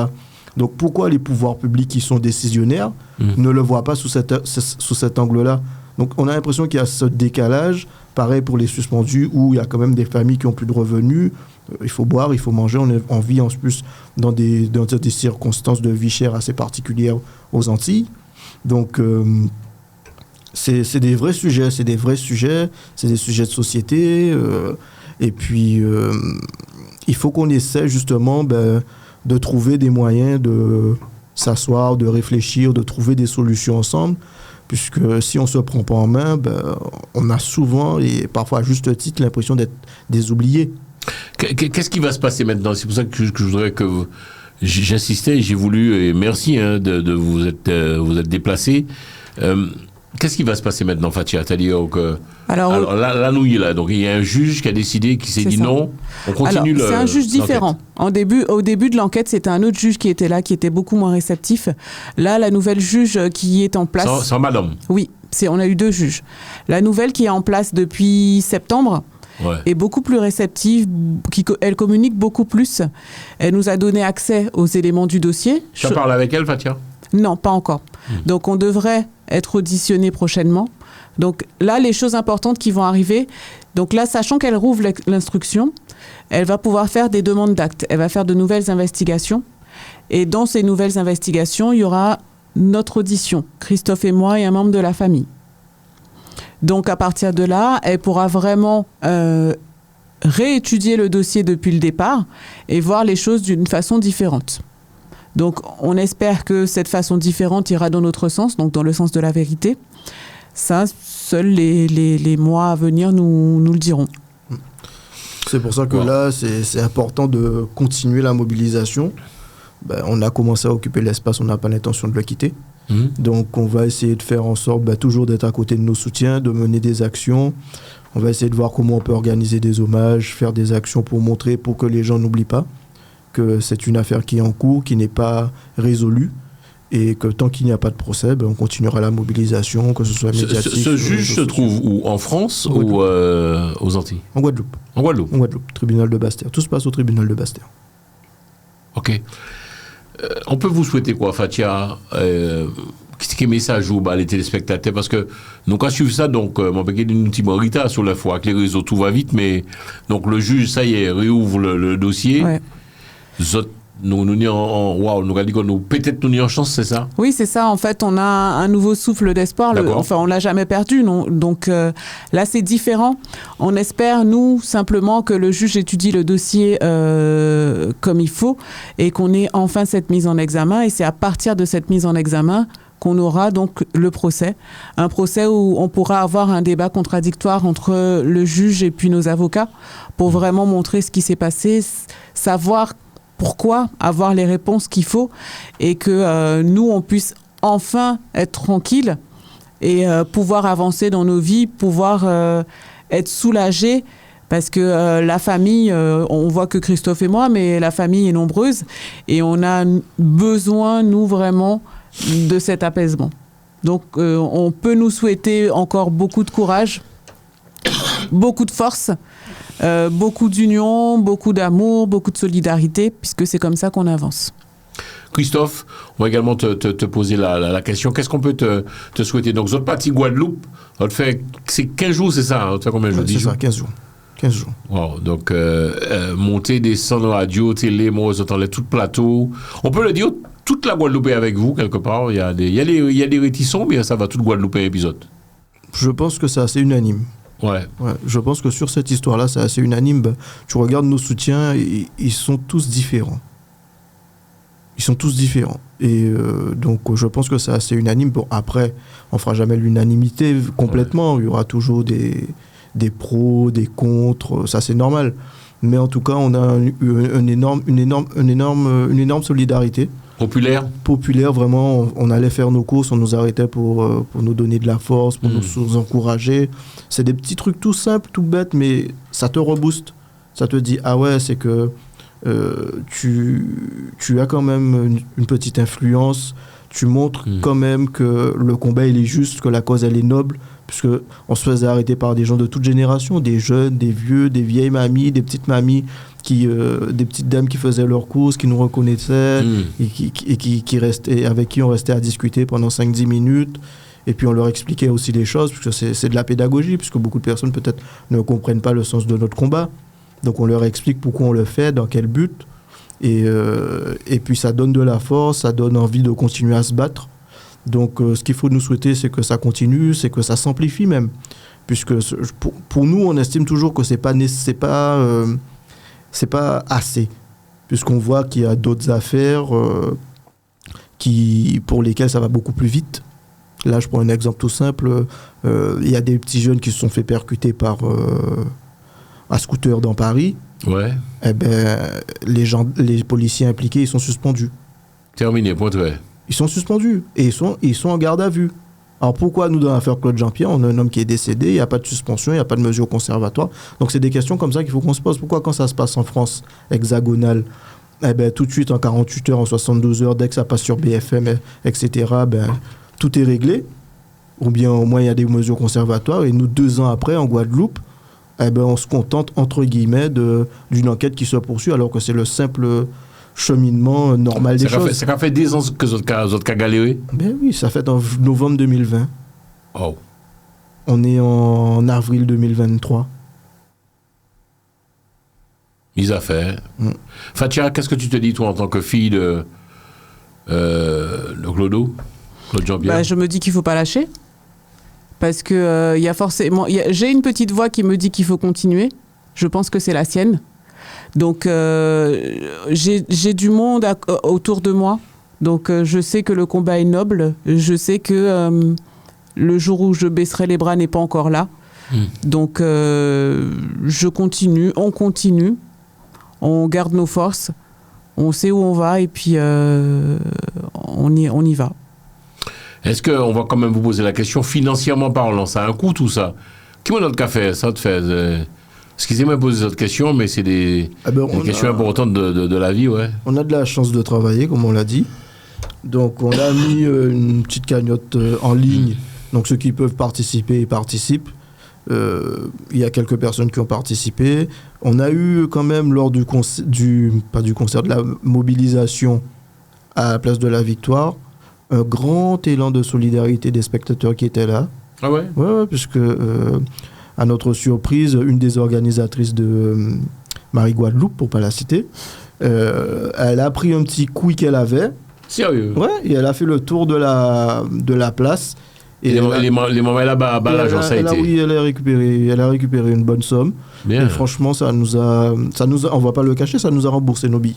Donc pourquoi les pouvoirs publics qui sont décisionnaires ne le voient pas sous cet angle-là ? Donc on a l'impression qu'il y a ce décalage, pareil pour les suspendus, où il y a quand même des familles qui n'ont plus de revenus, il faut boire, il faut manger, on vit en plus dans des circonstances de vie chère assez particulières aux Antilles. Donc, c'est des vrais sujets, c'est des sujets de société. Et puis, il faut qu'on essaie justement de trouver des moyens de s'asseoir, de réfléchir, de trouver des solutions ensemble. Puisque si on ne se prend pas en main, on a souvent, et parfois à juste titre, l'impression d'être des oubliés. Qu'est-ce qui va se passer maintenant? C'est pour ça que je voudrais que j'insistais, j'ai voulu, et merci de vous être déplacé. Qu'est-ce qui va se passer maintenant, Fatia? C'est-à-dire que alors là, nous, donc il y a un juge qui a décidé, qui s'est dit non, on continue c'est un juge différent. Au début de l'enquête, c'était un autre juge qui était là, qui était beaucoup moins réceptif. Là, la nouvelle juge qui est en place... Sans madame? Oui, on a eu 2 juges. La nouvelle qui est en place depuis septembre est beaucoup plus réceptive, elle communique beaucoup plus. Elle nous a donné accès aux éléments du dossier. Tu as parlé avec elle, Fatia? Non, pas encore. Donc, on devrait être auditionné prochainement. Donc là, les choses importantes qui vont arriver, donc là, sachant qu'elle rouvre l'instruction, elle va pouvoir faire des demandes d'actes. Elle va faire de nouvelles investigations. Et dans ces nouvelles investigations, il y aura notre audition, Christophe et moi et un membre de la famille. Donc à partir de là, elle pourra vraiment réétudier le dossier depuis le départ et voir les choses d'une façon différente. Donc, on espère que cette façon différente ira dans notre sens, donc dans le sens de la vérité. Ça, seuls les mois à venir nous le diront. C'est pour ça que là, c'est important de continuer la mobilisation. On a commencé à occuper l'espace, on n'a pas l'intention de le quitter. Donc, on va essayer de faire en sorte toujours d'être à côté de nos soutiens, de mener des actions. On va essayer de voir comment on peut organiser des hommages, faire des actions pour montrer, pour que les gens n'oublient pas que c'est une affaire qui est en cours, qui n'est pas résolue, et que tant qu'il n'y a pas de procès, on continuera la mobilisation, que ce soit médiatique. Ce juge se trouve où? En France ou aux Antilles? En Guadeloupe. En Guadeloupe? En Guadeloupe, tribunal de Basse-Terre. Tout se passe au tribunal de Basse-Terre. Ok. On peut vous souhaiter quoi, Fatia? Quel message vous les téléspectateurs? Parce que nous, quand je suis ça, donc, mon paquet d'une petite morita sur la foi, avec les réseaux, tout va vite, mais donc le juge, ça y est, réouvre le dossier. Ouais. Nous peut-être nous n'y en chance, c'est ça? Oui, c'est ça. En fait, on a un nouveau souffle d'espoir. On l'a jamais perdu, non? Donc là, c'est différent. On espère, nous, simplement que le juge étudie le dossier comme il faut et qu'on ait enfin cette mise en examen. Et c'est à partir de cette mise en examen qu'on aura donc le procès. Un procès où on pourra avoir un débat contradictoire entre le juge et puis nos avocats pour vraiment montrer ce qui s'est passé, savoir pourquoi, avoir les réponses qu'il faut et que nous, on puisse enfin être tranquille et pouvoir avancer dans nos vies, pouvoir être soulagés parce que la famille, on voit que Christophe et moi, mais la famille est nombreuse et on a besoin, nous, vraiment, de cet apaisement. Donc, on peut nous souhaiter encore beaucoup de courage, beaucoup de force, beaucoup d'union, beaucoup d'amour, beaucoup de solidarité, puisque c'est comme ça qu'on avance. Christophe, on va également te poser la question. Qu'est-ce qu'on peut te souhaiter? Donc, vous êtes parti Guadeloupe, c'est 15 jours, c'est ça? Ça fait combien de jours? C'est ça, 15 jours. 15 jours. Wow, donc, monter, descendre radio, télé, moi, vous entendez tout le plateau. On peut le dire, toute la Guadeloupe est avec vous, quelque part. Il y a des réticents, mais ça va, tout le Guadeloupe épisode. Je pense que c'est assez unanime. Ouais. Je pense que sur cette histoire-là, c'est assez unanime. Tu regardes nos soutiens, ils sont tous différents. Ils sont tous différents. Et donc, je pense que c'est assez unanime. Bon, après, on ne fera jamais l'unanimité complètement. Ouais. Il y aura toujours des pros, des contre. Ça, c'est normal. Mais en tout cas, on a une énorme solidarité. Populaire, vraiment. On allait faire nos courses, on nous arrêtait pour nous donner de la force, pour nous encourager. C'est des petits trucs tout simples, tout bêtes, mais ça te rebooste. Ça te dit, ah ouais, c'est que tu as quand même une petite influence. Tu montres quand même que le combat, il est juste, que la cause, elle est noble. Puisqu'on se faisait arrêter par des gens de toute génération, des jeunes, des vieux, des vieilles mamies, des petites mamies, des petites dames qui faisaient leurs courses, qui nous reconnaissaient et qui restaient, avec qui on restait à discuter pendant 5-10 minutes. Et puis on leur expliquait aussi les choses, puisque c'est de la pédagogie, puisque beaucoup de personnes peut-être ne comprennent pas le sens de notre combat. Donc on leur explique pourquoi on le fait, dans quel but. Et puis ça donne de la force, ça donne envie de continuer à se battre. Donc, ce qu'il faut nous souhaiter, c'est que ça continue, c'est que ça s'amplifie même. Puisque pour nous, on estime toujours que c'est pas assez. Puisqu'on voit qu'il y a d'autres affaires pour lesquelles ça va beaucoup plus vite. Là, je prends un exemple tout simple. Il y a des petits jeunes qui se sont fait percuter par un scooter dans Paris. Ouais. Eh ben, les policiers impliqués, ils sont suspendus. Terminé, point très. Ils sont suspendus et ils sont en garde à vue. Alors pourquoi nous, dans l'affaire Claude Jean-Pierre, on a un homme qui est décédé, il n'y a pas de suspension, il n'y a pas de mesure conservatoire. Donc c'est des questions comme ça qu'il faut qu'on se pose. Pourquoi quand ça se passe en France hexagonale, eh ben, tout de suite en 48 heures, en 72 heures, dès que ça passe sur BFM, etc., ben, tout est réglé. Ou bien au moins il y a des mesures conservatoires. Et nous, 2 ans après, en Guadeloupe, eh ben, on se contente, entre guillemets, d'une enquête qui se poursuit, alors que c'est le simple cheminement normal des choses. Ça fait 10 ans que vous avez galéré? Ben oui, ça fait en novembre 2020. Oh. On est en avril 2023. Mise à faire. Fatia, qu'est-ce que tu te dis, toi, en tant que fille de Claude Jean-Pierre? Je me dis qu'il ne faut pas lâcher. Parce que y a forcément, j'ai une petite voix qui me dit qu'il faut continuer. Je pense que c'est la sienne. Donc, j'ai du monde autour de moi. Donc, je sais que le combat est noble. Je sais que le jour où je baisserai les bras n'est pas encore là. Donc, je continue, on continue. On garde nos forces. On sait où on va et puis on y va. Est-ce qu'on va quand même vous poser la question, financièrement parlant, ça a un coût tout ça? Qui m'a notre café? Ça te fait... Excusez-moi de poser cette question, mais c'est des questions importantes de la vie, ouais. On a de la chance de travailler, comme on l'a dit. Donc, on a mis une petite cagnotte en ligne. Donc, ceux qui peuvent participer, ils participent. Il y a quelques personnes qui ont participé. On a eu quand même, lors de la mobilisation à la place de la Victoire, un grand élan de solidarité des spectateurs qui étaient là. Ah ouais? Ouais, puisque... à notre surprise, une des organisatrices de Marie-Guadeloupe, pour ne pas la citer, elle a pris un petit couille qu'elle avait. Sérieux? Ouais, et elle a fait le tour de la place. Et les moments là-bas, l'agence a été. Oui, elle a récupéré une bonne somme. Bien. Et franchement, ça nous a, on va pas le cacher, ça nous a remboursé nos billets.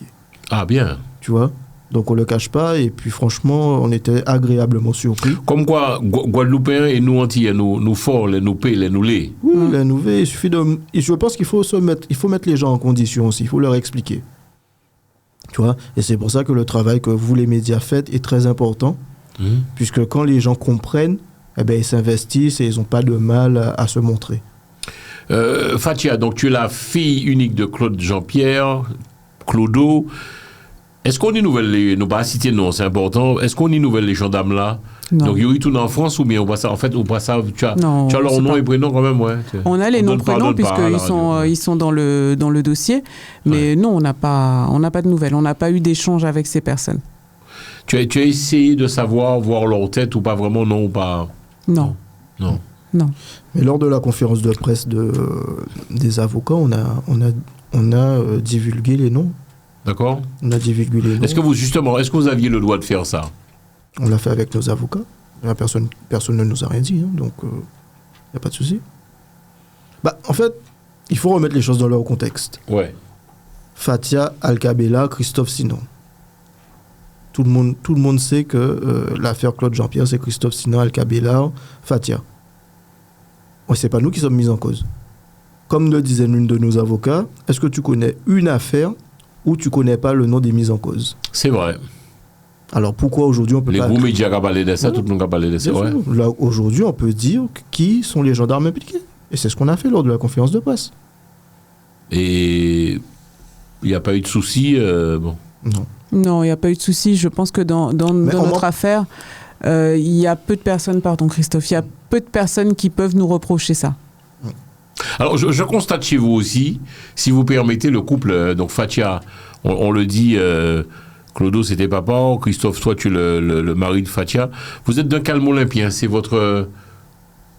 Ah bien. Tu vois? Donc on le cache pas et puis franchement on était agréablement surpris. Comme quoi Guadeloupéens et nous Antillais, nous forts, nous paix, nous lait. Oui, les nouvelles, il suffit je pense qu'il faut mettre les gens en condition aussi, il faut leur expliquer. Tu vois? Et c'est pour ça que le travail que vous les médias faites est très important, puisque quand les gens comprennent, eh ben ils s'investissent et ils n'ont pas de mal à se montrer. Fatia, donc tu es la fille unique de Claude Jean-Pierre, Clodo. Est-ce qu'on y nouvelle nous pas citer non, c'est important. Est-ce qu'on y nouvelle les gendarmes là? Non. Donc il y a eu tout en France ou bien on voit ça? En fait, on voit ça. Tu as leur nom et prénom quand même, ouais. On a les noms et prénoms puisqu'ils sont dans le dossier, mais non, on n'a pas de nouvelles. On n'a pas eu d'échange avec ces personnes. Tu as essayé de savoir, voir leur tête ou pas vraiment, non ou pas? Non. Non. Non. Mais lors de la conférence de presse des avocats, on a divulgué les noms. D'accord. On a divulgué les noms. Est-ce que vous aviez le droit de faire ça? On l'a fait avec nos avocats. Personne ne nous a rien dit, hein, donc il n'y a pas de souci. En fait, il faut remettre les choses dans leur contexte. Ouais. Fatia Alcabella, Christophe Sinon. Tout le monde sait que l'affaire Claude Jean-Pierre, c'est Christophe Sinon, Alcabella, Fatia. Ouais, c'est pas nous qui sommes mis en cause. Comme le disait l'une de nos avocats, est-ce que tu connais une affaire où tu connais pas le nom des mises en cause? C'est vrai. Alors pourquoi aujourd'hui on peut pas... Les gros médias qui parlé de ça, tout le monde a parlé de ça, ouais. Là, aujourd'hui, on peut dire qui sont les gendarmes impliqués. Et c'est ce qu'on a fait lors de la conférence de presse. Et il n'y a pas eu de souci, bon. Non. Non, il n'y a pas eu de souci. Je pense que dans notre affaire, il y a peu de personnes, pardon Christophe, il y a peu de personnes qui peuvent nous reprocher ça. Alors, je constate chez vous aussi, si vous permettez, le couple, donc Fatia, on le dit, Clodo, c'était papa, Christophe, toi, tu es le mari de Fatia. Vous êtes d'un calme olympien, c'est votre...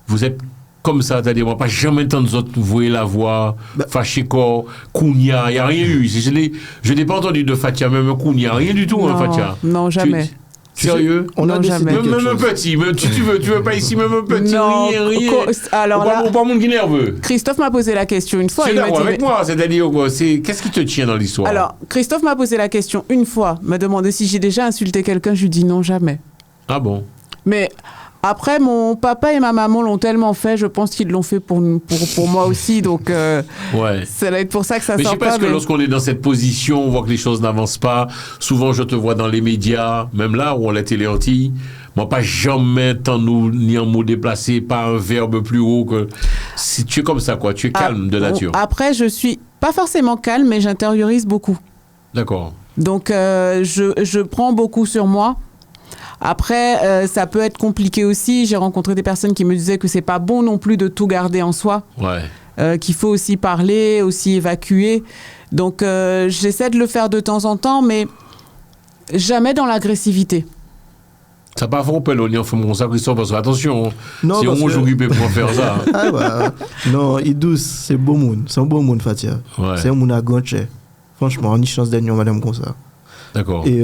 Vous êtes comme ça, c'est-à-dire, on n'a pas jamais entendu vous voyez la voix, fâché corps, Kounia, il n'y a rien eu. Je n'ai pas entendu de Fatia, même un Kounia, rien du tout, non, Fatia. Non, jamais. Sérieux? On a Non, décidé jamais. quelque Même un chose. petit, même, tu veux pas ici, même un petit, Non, rien. alors là, Pas monde qui est nerveux. Christophe m'a posé la question une fois. Tu es il m'a d'accord dit, avec moi, c'est-à-dire quoi? Qu'est-ce qui te tient dans l'histoire? Alors, Christophe m'a posé la question une fois, m'a demandé si j'ai déjà insulté quelqu'un, je lui dis non, jamais. Ah bon? Mais après, mon papa et ma maman l'ont tellement fait, je pense qu'ils l'ont fait pour moi aussi, donc Ouais. ça va être pour ça que ça Mais je sort pense pas. que lorsqu'on est dans cette position, on voit que les choses n'avancent pas. Souvent, je te vois dans les médias, même là où on est télé anti. Moi, pas jamais tant nous ni un mot déplacé, pas un verbe plus haut que. Si tu es comme ça, quoi. Tu es calme de nature. Après, je suis pas forcément calme, mais j'intériorise beaucoup. D'accord. Donc, je prends beaucoup sur moi. Après, ça peut être compliqué aussi. J'ai rencontré des personnes qui me disaient que c'est pas bon non plus de tout garder en soi. Ouais. Qu'il faut aussi parler, aussi évacuer. Donc, j'essaie de le faire de temps en temps, mais jamais dans l'agressivité. Ça pas fort on y en fait mon ça, Christophe, parce que attention, Non, si parce on que- joue occupé pour faire ça. Ah bah, non, il douce, c'est beau monde. C'est un beau monde, Fatia. Ouais. C'est un monde à grand chef. Franchement, on y chance d'être madame comme ça. D'accord. Et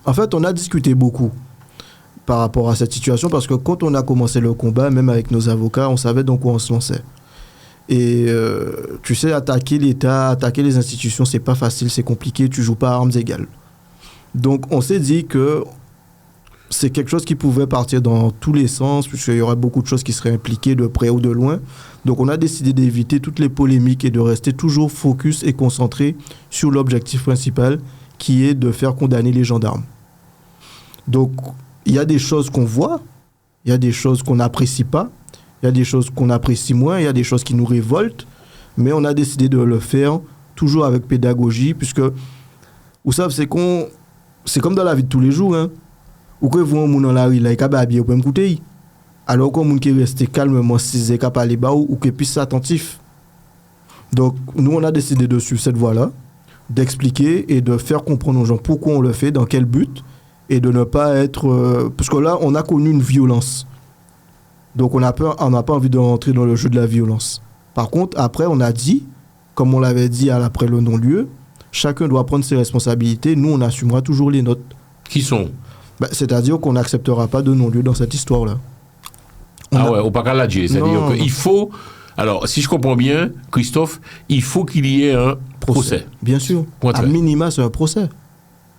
en fait, on a discuté beaucoup par rapport à cette situation parce que quand on a commencé le combat, même avec nos avocats, on savait dans quoi on se lançait. Et tu sais, attaquer l'État, attaquer les institutions, c'est pas facile, c'est compliqué, tu joues pas à armes égales. Donc on s'est dit que c'est quelque chose qui pouvait partir dans tous les sens, puisqu'il y aurait beaucoup de choses qui seraient impliquées de près ou de loin. Donc on a décidé d'éviter toutes les polémiques et de rester toujours focus et concentré sur l'objectif principal, qui est de faire condamner les gendarmes. Donc il y a des choses qu'on voit, il y a des choses qu'on n'apprécie pas, il y a des choses qu'on apprécie moins, il y a des choses qui nous révoltent, mais on a décidé de le faire toujours avec pédagogie, puisque, vous savez, c'est comme dans la vie de tous les jours, hein. Ou que vous, un dans la rue, là, il est habillé pour m'écouter. Alors qu'on qui reste calmement, si capable parler bas ou que puisse attentif. Donc, nous, on a décidé de suivre cette voie-là, d'expliquer et de faire comprendre aux gens pourquoi on le fait, dans quel but, et de ne pas être... parce que là, on a connu une violence. Donc, on n'a pas envie de rentrer dans le jeu de la violence. Par contre, après, on a dit, comme on l'avait dit après le non-lieu, chacun doit prendre ses responsabilités. Nous, on assumera toujours les nôtres. Qui sont? C'est-à-dire qu'on n'acceptera pas de non-lieu dans cette histoire-là. Ouais, au Pacaladier. C'est-à-dire Non, qu'il faut. Alors, si je comprends bien, Christophe, il faut qu'il y ait un procès. Bien sûr. Point À très. minima, c'est un procès.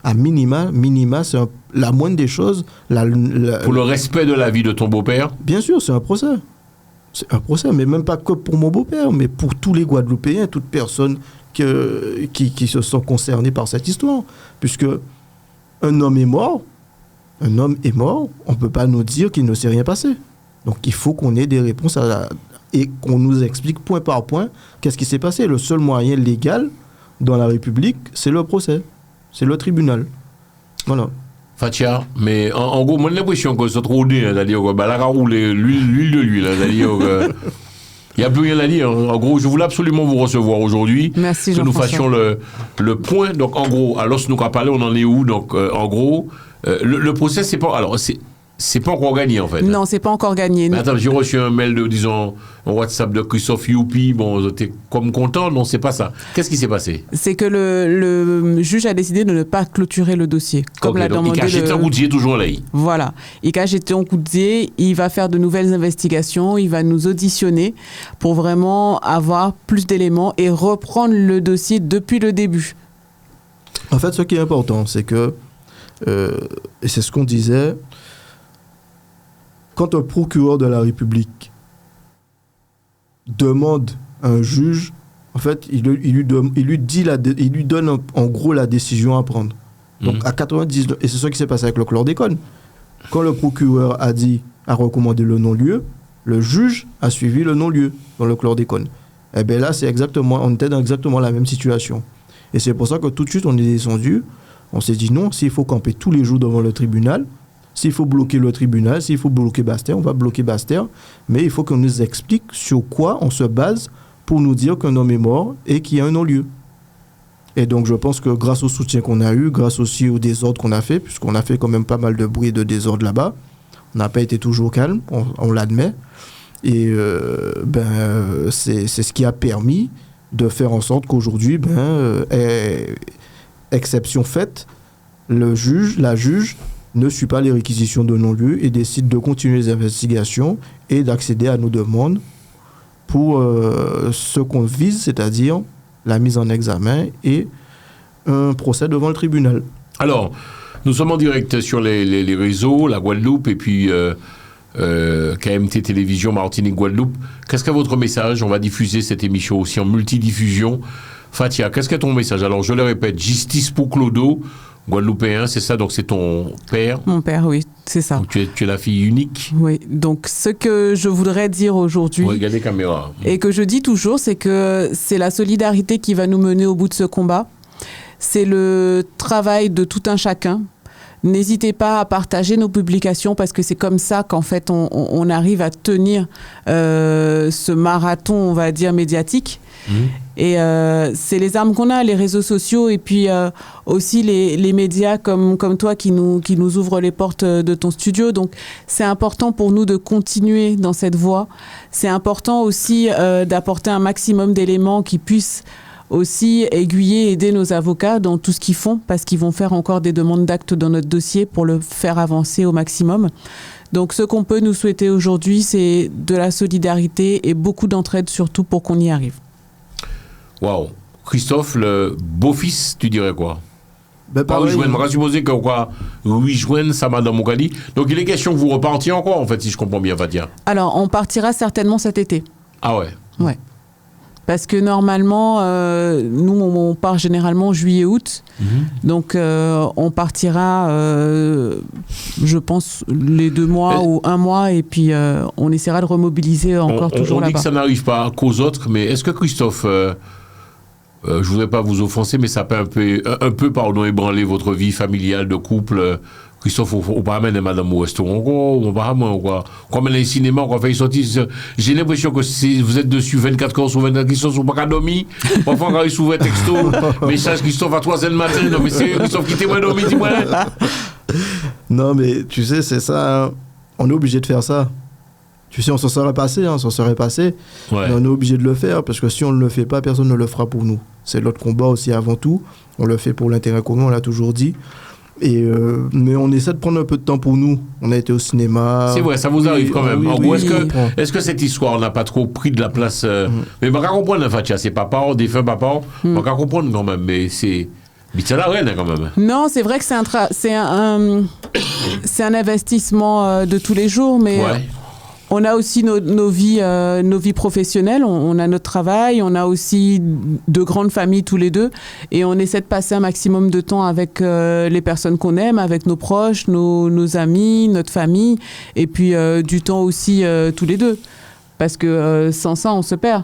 À minima, c'est la moindre des choses. Pour le respect de la vie de ton beau-père. Bien sûr, c'est un procès. C'est un procès, mais même pas que pour mon beau-père, mais pour tous les Guadeloupéens, toutes personnes qui se sont concernées par cette histoire. Puisque un homme est mort, on ne peut pas nous dire qu'il ne s'est rien passé. Donc il faut qu'on ait des réponses et qu'on nous explique point par point qu'est-ce qui s'est passé. Le seul moyen légal dans la République, c'est le procès. C'est le tribunal. Voilà. Fatia, mais en gros, moi j'ai l'impression que c'est trop rodé, c'est-à-dire que là, l'huile de l'huile, c'est-à-dire que il n'y a plus rien à dire. En gros, je voulais absolument vous recevoir aujourd'hui. Merci, que nous Jean-François. fassions le point. Donc, en gros, alors, nous avons parlé, on en est où? Donc, en gros, le procès, c'est pas. Alors, c'est pas encore gagné, en fait. Non, c'est pas encore gagné. Mais attends, j'ai reçu un mail de, disons, un WhatsApp de Christophe Youpi. Bon, t'es comme content? Non, c'est pas ça. Qu'est-ce qui s'est passé? C'est que le juge a décidé de ne pas clôturer le dossier. Comme Ok, l'a donc, demandé il cache un routier toujours là. Voilà. Il a jeté un coup de dé, il va faire de nouvelles investigations, il va nous auditionner pour vraiment avoir plus d'éléments et reprendre le dossier depuis le début. En fait, ce qui est important, c'est que, et c'est ce qu'on disait, quand un procureur de la République demande à un juge, en fait, il lui donne en gros la décision à prendre. Donc à 99, et c'est ce qui s'est passé avec le chlordécone. Quand le procureur a recommandé le non-lieu, le juge a suivi le non-lieu dans le chlordécone. Et bien là, on était dans exactement la même situation. Et c'est pour ça que tout de suite, on est descendu. On s'est dit non, s'il faut camper tous les jours devant le tribunal, s'il faut bloquer le tribunal, s'il faut bloquer Bastère, on va bloquer Bastère. Mais il faut qu'on nous explique sur quoi on se base pour nous dire qu'un homme est mort et qu'il y a un non-lieu. Et donc, je pense que grâce au soutien qu'on a eu, grâce aussi au désordre qu'on a fait, puisqu'on a fait quand même pas mal de bruit et de désordre là-bas, on n'a pas été toujours calme, on l'admet. Et c'est ce qui a permis de faire en sorte qu'aujourd'hui, exception faite, la juge ne suit pas les réquisitions de non-lieu et décide de continuer les investigations et d'accéder à nos demandes pour ce qu'on vise, c'est-à-dire la mise en examen et un procès devant le tribunal. Alors, nous sommes en direct sur les réseaux, la Guadeloupe et puis KMT Télévision Martinique Guadeloupe. Qu'est-ce qu'est votre message? On va diffuser cette émission aussi en multidiffusion. Fatia, qu'est-ce qu'est ton message? Alors, je le répète, justice pour Clodo, Guadeloupéen, c'est ça, donc c'est ton père? Mon père, oui, c'est ça. Donc, tu es la fille unique? Oui, donc ce que je voudrais dire aujourd'hui, regardez les caméras. Et que je dis toujours, c'est que c'est la solidarité qui va nous mener au bout de ce combat. C'est le travail de tout un chacun. N'hésitez pas à partager nos publications parce que c'est comme ça qu'en fait on arrive à tenir ce marathon, on va dire, médiatique. Et c'est les armes qu'on a, les réseaux sociaux et puis aussi les médias comme toi qui nous ouvrent les portes de ton studio. Donc c'est important pour nous de continuer dans cette voie. C'est important aussi d'apporter un maximum d'éléments qui puissent aussi aiguiller, aider nos avocats dans tout ce qu'ils font parce qu'ils vont faire encore des demandes d'actes dans notre dossier pour le faire avancer au maximum. Donc ce qu'on peut nous souhaiter aujourd'hui, c'est de la solidarité et beaucoup d'entraide surtout pour qu'on y arrive. Waouh. Christophe, le beau-fils, tu dirais quoi? Ben, Pas pareil, juin, on va supposer que quoi, 8 juin, ça m'a dans mon caddie. Donc il est question que vous repartiez encore, en fait, si je comprends bien, Fatia. Alors, on partira certainement cet été. Ah ouais. Ouais. Parce que normalement, nous, on part généralement juillet-août. Donc, on partira, je pense, les 2 mois ou 1 mois. Et puis, on essaiera de remobiliser encore toujours là-bas. On dit que ça n'arrive pas qu'aux autres. Mais est-ce que Christophe, je ne voudrais pas vous offenser, mais ça peut un peu pardon, ébranler votre vie familiale de couple Christophe, on va amener madame au restaurant, on va amener quoi. Comme les cinémas, on fait sortir. J'ai l'impression que si vous êtes dessus 24 heures sur 24, Christophe, on pas dormir. Parfois, quand il s'ouvre un texto, message Christophe à 3h du matin. Non, mais c'est Christophe qui t'est dormi, dis-moi. Non, mais tu sais, c'est ça. Hein. On est obligé de faire ça. Tu sais, on s'en serait passé, Ouais. Mais on est obligé de le faire parce que si on ne le fait pas, personne ne le fera pour nous. C'est notre combat aussi avant tout. On le fait pour l'intérêt commun, on l'a toujours dit. Mais on essaie de prendre un peu de temps pour nous. On a été au cinéma. C'est vrai, ça vous arrive quand même. Est-ce que cette histoire n'a pas trop pris de la place Mais on va comprendre, Fatia, c'est papa, défunt papa. On va comprendre quand même, mais c'est la reine quand même. Non, c'est vrai que c'est un investissement de tous les jours, mais on a aussi nos vies professionnelles, on a notre travail, on a aussi de grandes familles tous les deux et on essaie de passer un maximum de temps avec les personnes qu'on aime, avec nos proches, nos amis, notre famille et puis du temps aussi tous les deux parce que sans ça on se perd.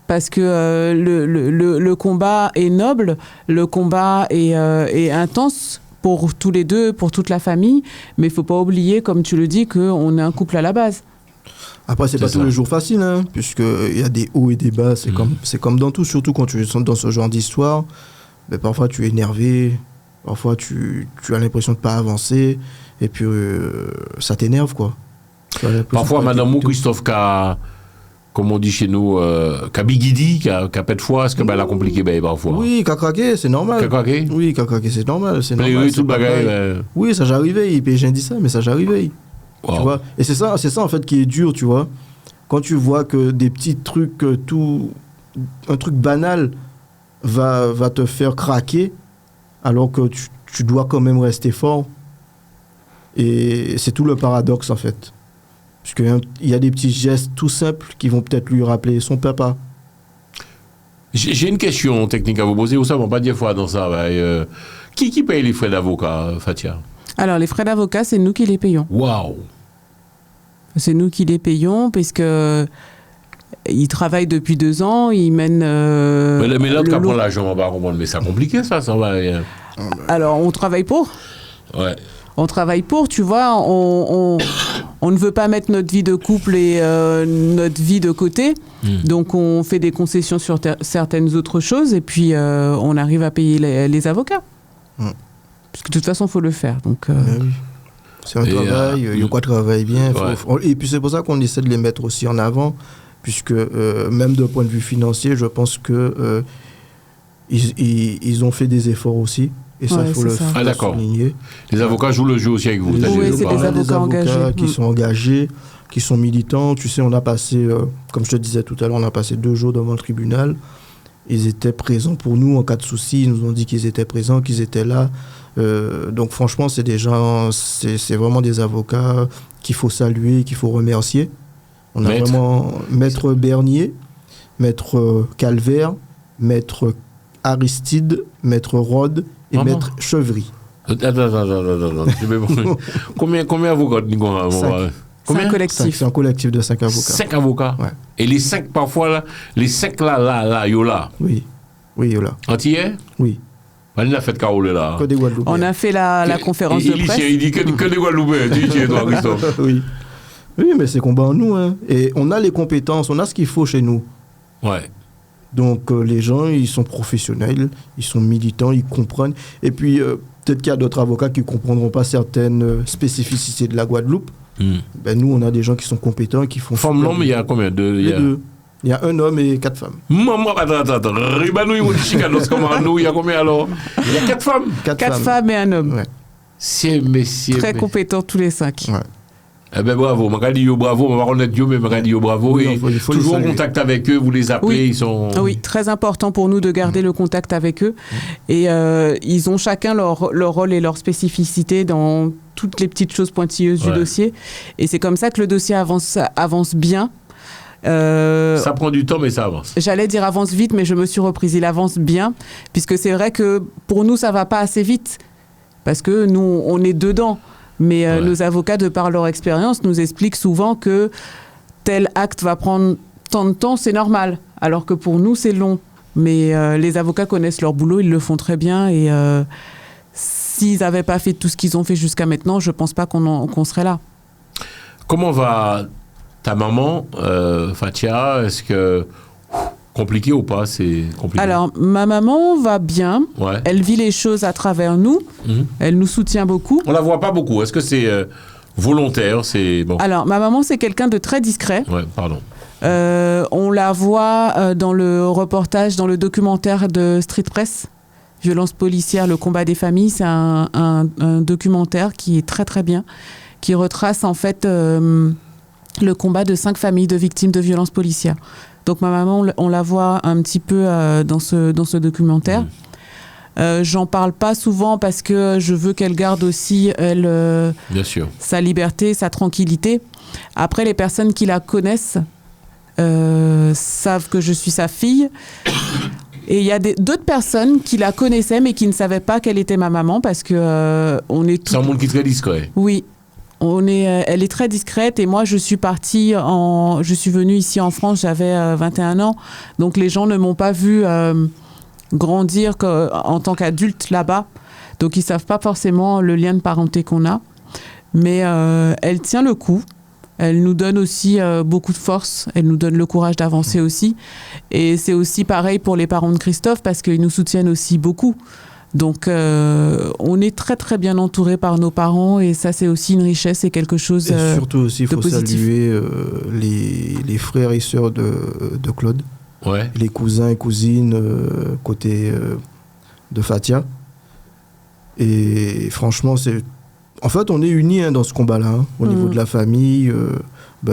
Parce que le combat est noble, le combat est intense pour tous les deux, pour toute la famille, mais il ne faut pas oublier, comme tu le dis, qu'on est un couple à la base. Après, c'est pas tous les jours facile, hein, puisqu'il y a des hauts et des bas, c'est comme dans tout, surtout quand tu es dans ce genre d'histoire. Mais parfois, tu es énervé, parfois, tu as l'impression de ne pas avancer, et puis ça t'énerve, quoi. Parfois, madame ou Christophe, comme on dit chez nous, qu'a biguidi, qu'a pète foi, est-ce que elle a compliqué parfois? Oui, qu'a craqué, c'est normal. Qu'a craqué? Oui, qu'a craqué, c'est normal. C'est normal. Oui, tout le bagage. Oui, ça j'ai arrivé, j'ai dit ça, mais ça j'ai arrivé. Wow. Tu vois? Et c'est ça en fait qui est dur, tu vois. Quand tu vois que des petits trucs, un truc banal va te faire craquer, alors que tu dois quand même rester fort. Et c'est tout le paradoxe, en fait. Parce qu'il y a des petits gestes tout simples qui vont peut-être lui rappeler son papa. J'ai une question technique à vous poser. Vous savez, on va pas dire fois dans ça. Qui paye les frais d'avocat, Fatia? Alors, les frais d'avocat, c'est nous qui les payons. Waouh! C'est nous qui les payons, puisque ils travaillent depuis 2 ans, ils mènent... mais l'autre qui prend l'argent, on va comprendre. Mais c'est compliqué, ça va. Alors, on travaille pour. Ouais. On travaille pour, tu vois, on ne veut pas mettre notre vie de couple et notre vie de côté. Donc, on fait des concessions sur certaines autres choses et puis on arrive à payer les avocats. Parce que de toute façon, il faut le faire. Donc, oui. C'est un travail, il y a quoi travailler bien. Et puis, c'est pour ça qu'on essaie de les mettre aussi en avant, puisque même d'un point de vue financier, je pense que ils ont fait des efforts aussi. Et ça, il faut le souligner. Les avocats jouent le jeu aussi avec vous. Oui, c'est des avocats engagés. Qui sont engagés, qui sont militants. Tu sais, on a passé, comme je te disais tout à l'heure, on a passé 2 jours devant le tribunal. Ils étaient présents pour nous en cas de souci. Ils nous ont dit qu'ils étaient présents, qu'ils étaient là. Donc franchement, c'est des gens, c'est vraiment des avocats qu'il faut saluer, qu'il faut remercier. On a vraiment Maître Bernier, Maître Calvaire, Maître Aristide, Maître Rode et Maître Chevry. Attends. Combien d'avocats nous avons? C'est un collectif. C'est un collectif de 5 avocats. 5 avocats? Ouais. Et les 5 parfois, là, les 5 là, yo là? Oui, yo là. Entier? Oui. On a fait Carole là. Que des Guadeloupéens. On a fait la conférence de presse. Il dit que des Guadeloupéens. Tu es toi, Christophe. Oui, mais c'est combat en nous. Hein. Et on a les compétences, on a ce qu'il faut chez nous. Ouais. Donc les gens, ils sont professionnels, ils sont militants, ils comprennent. Et puis peut-être qu'il y a d'autres avocats qui ne comprendront pas certaines spécificités de la Guadeloupe. Ben, nous, on a des gens qui sont compétents et qui font... Femmes, l'homme, il y a combien de... Les deux. Il y a un homme et 4 femmes. Maman, attends. Il y a combien alors? Il y a 4 femmes. 4 femmes et un homme. Ouais. C'est messieurs. Très compétents tous les 5. Ouais. Eh ben bravo, je dis bravo, on va reconnaître Dieu, mais je dis bravo. Oui, et il faut toujours en contact avec eux, vous les appelez, oui. Ils sont... Oui, très important pour nous de garder le contact avec eux. Et ils ont chacun leur rôle et leur spécificité dans toutes les petites choses pointilleuses du dossier. Et c'est comme ça que le dossier avance bien. Ça prend du temps, mais ça avance. J'allais dire avance vite, mais je me suis reprise. Il avance bien, puisque c'est vrai que pour nous, ça ne va pas assez vite, parce que nous, on est dedans. Mais nos avocats, de par leur expérience, nous expliquent souvent que tel acte va prendre tant de temps, c'est normal. Alors que pour nous, c'est long. Mais les avocats connaissent leur boulot, ils le font très bien. Et s'ils n'avaient pas fait tout ce qu'ils ont fait jusqu'à maintenant, je ne pense pas qu'on serait là. Comment va ta maman, Fatia? Est-ce que... Compliqué ou pas? C'est compliqué. Alors, ma maman va bien. Ouais. Elle vit les choses à travers nous. Elle nous soutient beaucoup. On la voit pas beaucoup. Est-ce que c'est volontaire? C'est bon. Alors, ma maman, c'est quelqu'un de très discret. Ouais, pardon. On la voit dans le reportage, dans le documentaire de Street Press, Violence policière, le combat des familles. C'est un documentaire qui est très très bien, qui retrace en fait le combat de 5 familles de victimes de violences policières. Donc ma maman, on la voit un petit peu dans ce documentaire. J'en parle pas souvent parce que je veux qu'elle garde aussi, elle, bien sûr, sa liberté, sa tranquillité. Après, les personnes qui la connaissent savent que je suis sa fille. Et il y a d'autres personnes qui la connaissaient mais qui ne savaient pas qu'elle était ma maman parce que on est... C'est un monde qui est très discret. Oui. Elle est très discrète et moi je suis venue ici en France, j'avais 21 ans, donc les gens ne m'ont pas vu grandir en tant qu'adulte là-bas, donc ils savent pas forcément le lien de parenté qu'on a, mais elle tient le coup, elle nous donne aussi beaucoup de force, elle nous donne le courage d'avancer aussi, et c'est aussi pareil pour les parents de Christophe parce qu'ils nous soutiennent aussi beaucoup. Donc, on est très très bien entouré par nos parents et ça c'est aussi une richesse et quelque chose de positif. Et surtout aussi, il faut saluer les frères et sœurs de Claude, les cousins et cousines côté de Fatia. Et franchement, en fait, on est unis dans ce combat-là, au niveau de la famille.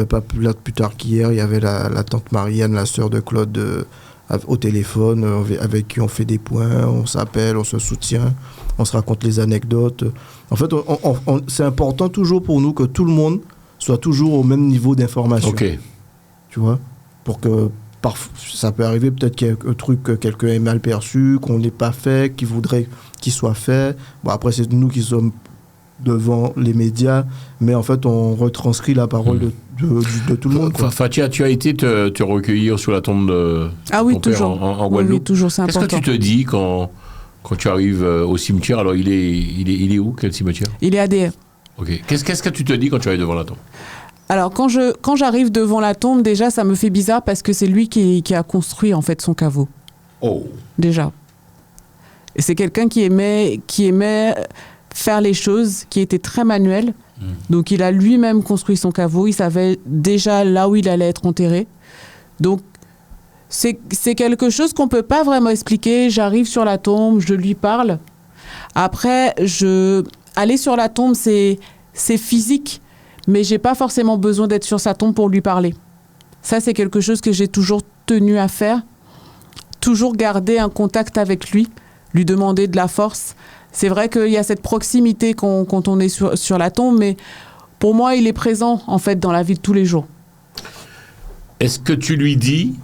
Pas plus tard qu'hier, il y avait la tante Marianne, la sœur de Claude, au téléphone, avec qui on fait des points, on s'appelle, on se soutient, on se raconte les anecdotes. En fait, c'est important toujours pour nous que tout le monde soit toujours au même niveau d'information. Ok. Tu vois, pour que ça peut arriver peut-être qu'il y a un truc que quelqu'un ait mal perçu, qu'on n'ait pas fait, qu'il voudrait qu'il soit fait. Bon, après, c'est nous qui sommes devant les médias, mais en fait, on retranscrit la parole de tout le monde. Quoi. Fatia, tu as été te recueillir sur la tombe de ton père en Guadeloupe. Oui, toujours, c'est important. Qu'est-ce que tu te dis quand tu arrives au cimetière? Alors, il est où? Quel cimetière? Il est ADR. Ok. Qu'est-ce que tu te dis quand tu arrives devant la tombe? Alors, quand j'arrive devant la tombe, déjà, ça me fait bizarre parce que c'est lui qui a construit, en fait, son caveau. Oh. Déjà. Et c'est quelqu'un qui aimait faire les choses, qui était très manuel. Donc, il a lui-même construit son caveau. Il savait déjà là où il allait être enterré. Donc, c'est quelque chose qu'on ne peut pas vraiment expliquer. J'arrive sur la tombe, je lui parle. Après, aller sur la tombe, c'est physique, mais j'ai pas forcément besoin d'être sur sa tombe pour lui parler. Ça, c'est quelque chose que j'ai toujours tenu à faire. Toujours garder un contact avec lui demander de la force. C'est vrai qu'il y a cette proximité quand on est sur la tombe, mais pour moi, il est présent, en fait, dans la vie de tous les jours. Est-ce que tu lui dis,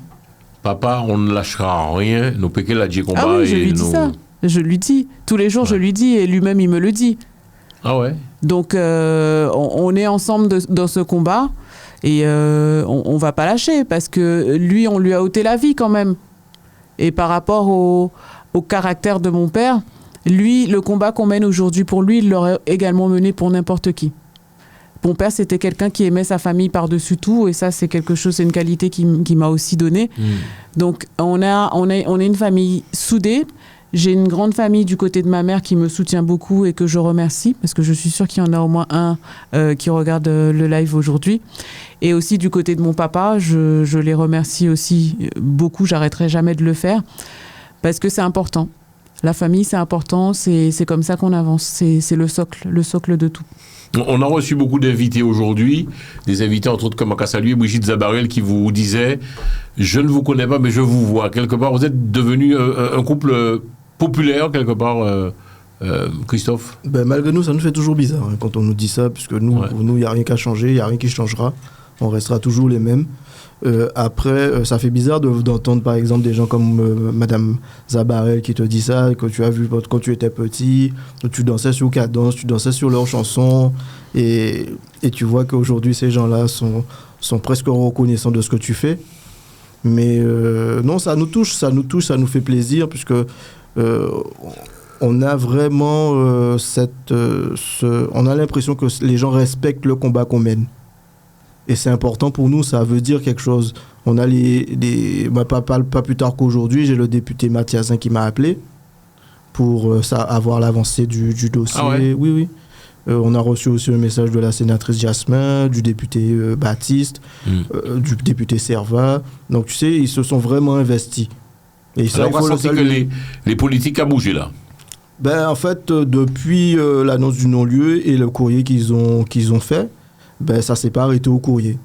papa, on ne lâchera rien, nous péquer la combat? Ah oui, je lui dis ça. Je lui dis. Tous les jours, je lui dis, et lui-même, il me le dit. Ah ouais. Donc, on est ensemble dans ce combat, et on ne va pas lâcher, parce que lui, on lui a ôté la vie quand même. Et par rapport au caractère de mon père, lui, le combat qu'on mène aujourd'hui pour lui, il l'aurait également mené pour n'importe qui. Mon père, c'était quelqu'un qui aimait sa famille par-dessus tout, et ça, c'est quelque chose, c'est une qualité qui m'a aussi donnée. Donc, on est une famille soudée. J'ai une grande famille du côté de ma mère qui me soutient beaucoup et que je remercie, parce que je suis sûre qu'il y en a au moins un qui regarde le live aujourd'hui. Et aussi du côté de mon papa, je les remercie aussi beaucoup. J'arrêterai jamais de le faire, parce que c'est important. La famille, c'est important. C'est comme ça qu'on avance. C'est le socle de tout. On a reçu beaucoup d'invités aujourd'hui, des invités entre autres comme Akassalu et Brigitte Zabarel qui vous disaient « Je ne vous connais pas, mais je vous vois ». Quelque part, vous êtes devenu un couple populaire, quelque part, Christophe? Malgré nous, ça nous fait toujours bizarre hein, quand on nous dit ça, puisque nous, pour nous, il n'y a rien qu'à changer, il n'y a rien qui changera. On restera toujours les mêmes. Après, ça fait bizarre d'entendre par exemple des gens comme Madame Zabarel qui te dit ça, que tu as vu quand tu étais petit, que tu dansais sur Cadence, tu dansais sur leurs chansons, et tu vois qu'aujourd'hui ces gens-là sont presque reconnaissants de ce que tu fais. Mais non, ça nous touche, ça nous fait plaisir, puisque on a vraiment on a l'impression que les gens respectent le combat qu'on mène. Et c'est important pour nous, ça veut dire quelque chose. On a pas plus tard qu'aujourd'hui, j'ai le député Mathiasin qui m'a appelé pour avoir l'avancée du dossier. Ah ouais. Oui. On a reçu aussi un message de la sénatrice Jasmin, du député Baptiste, du député Serva. Donc tu sais, ils se sont vraiment investis. Et ça, alors, on va sentir que les politiques ont bougé là. En fait, depuis l'annonce du non-lieu et le courrier qu'ils ont fait, ça s'est pas arrêté au courrier.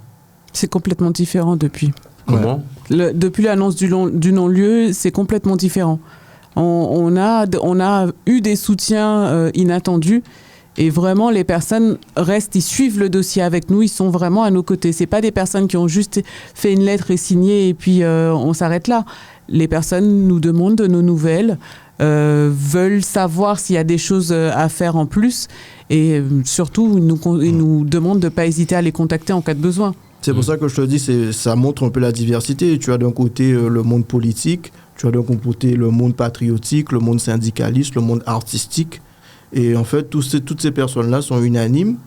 C'est complètement différent depuis. Comment ? Depuis l'annonce du non-lieu, c'est complètement différent. On a eu des soutiens inattendus, et vraiment les personnes restent, ils suivent le dossier avec nous, ils sont vraiment à nos côtés. C'est pas des personnes qui ont juste fait une lettre et signé et puis on s'arrête là. Les personnes nous demandent de nos nouvelles, veulent savoir s'il y a des choses à faire en plus, et surtout ils nous demandent de ne pas hésiter à les contacter en cas de besoin. C'est pour ça que je te dis, ça montre un peu la diversité. Tu as d'un côté le monde politique, tu as d'un côté le monde patriotique, le monde syndicaliste, le monde artistique, et en fait toutes ces personnes-là sont unanimes,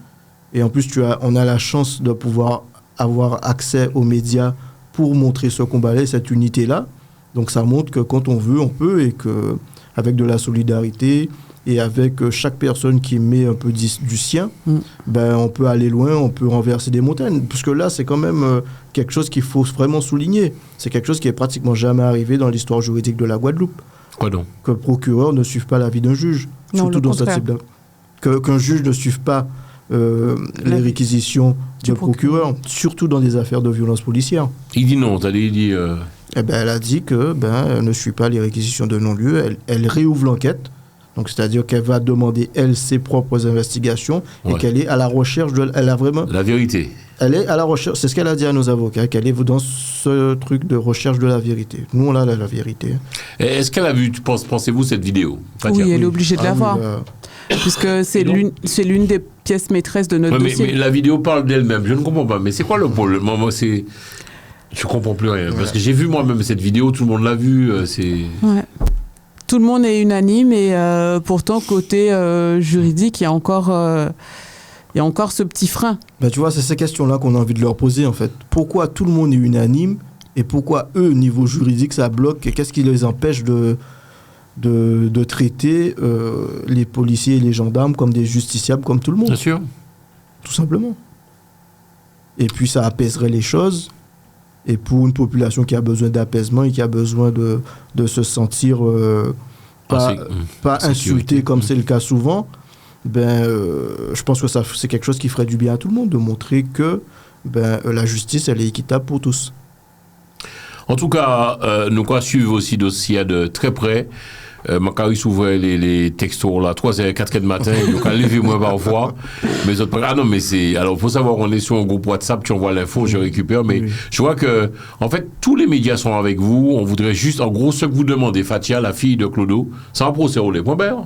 et en plus on a la chance de pouvoir avoir accès aux médias pour montrer ce combat-là, cette unité-là. Donc ça montre que quand on veut, on peut, et qu'avec de la solidarité et avec chaque personne qui met un peu du sien, on peut aller loin, on peut renverser des montagnes. Parce que là, c'est quand même quelque chose qu'il faut vraiment souligner. C'est quelque chose qui est pratiquement jamais arrivé dans l'histoire juridique de la Guadeloupe. Quoi donc ? Que le procureur ne suive pas l'avis d'un juge. Non, surtout dans ce type qu'un juge ne suive pas les réquisitions du procureur, surtout dans des affaires de violence policière. Il dit non, il dit... elle a dit que elle ne suit pas les réquisitions de non-lieu, elle réouvre l'enquête, donc c'est-à-dire qu'elle va demander ses propres investigations, et qu'elle est à la recherche elle a vraiment la vérité. Elle est à la recherche, c'est ce qu'elle a dit à nos avocats, qu'elle est dans ce truc de recherche de la vérité. Nous on a la vérité. Est-ce qu'elle a vu, pensez-vous, cette vidéo? Oui, elle est obligée de la voir. Puisque c'est l'une des pièces maîtresses de notre dossier. Mais la vidéo parle d'elle-même, je ne comprends pas. Mais c'est quoi le problème? Moi, je comprends plus rien. Parce que j'ai vu moi-même cette vidéo, tout le monde l'a vue. Tout le monde est unanime, et pourtant, côté juridique, il y a encore ce petit frein. Tu vois, c'est ces questions-là qu'on a envie de leur poser, en fait. Pourquoi tout le monde est unanime, et pourquoi eux, niveau juridique, ça bloque, et qu'est-ce qui les empêche de traiter les policiers et les gendarmes comme des justiciables, comme tout le monde? Bien sûr. Tout simplement. Et puis ça apaiserait les choses. Et pour une population qui a besoin d'apaisement et qui a besoin de se sentir pas insulter comme c'est le cas souvent, je pense que c'est quelque chose qui ferait du bien à tout le monde, de montrer que la justice, elle est équitable pour tous. En tout cas, nous allons suivre aussi dossier de très près. Quand il s'ouvre les textos là, 3h, 4h du matin, donc à lever moi parfois. Mais autres, non, mais c'est. Alors, il faut savoir, on est sur un groupe WhatsApp, tu envoies l'info, je récupère. Mais je vois que, en fait, tous les médias sont avec vous. On voudrait juste, en gros, ce que vous demandez, Fatia, la fille de Clodo, c'est un procès au lait.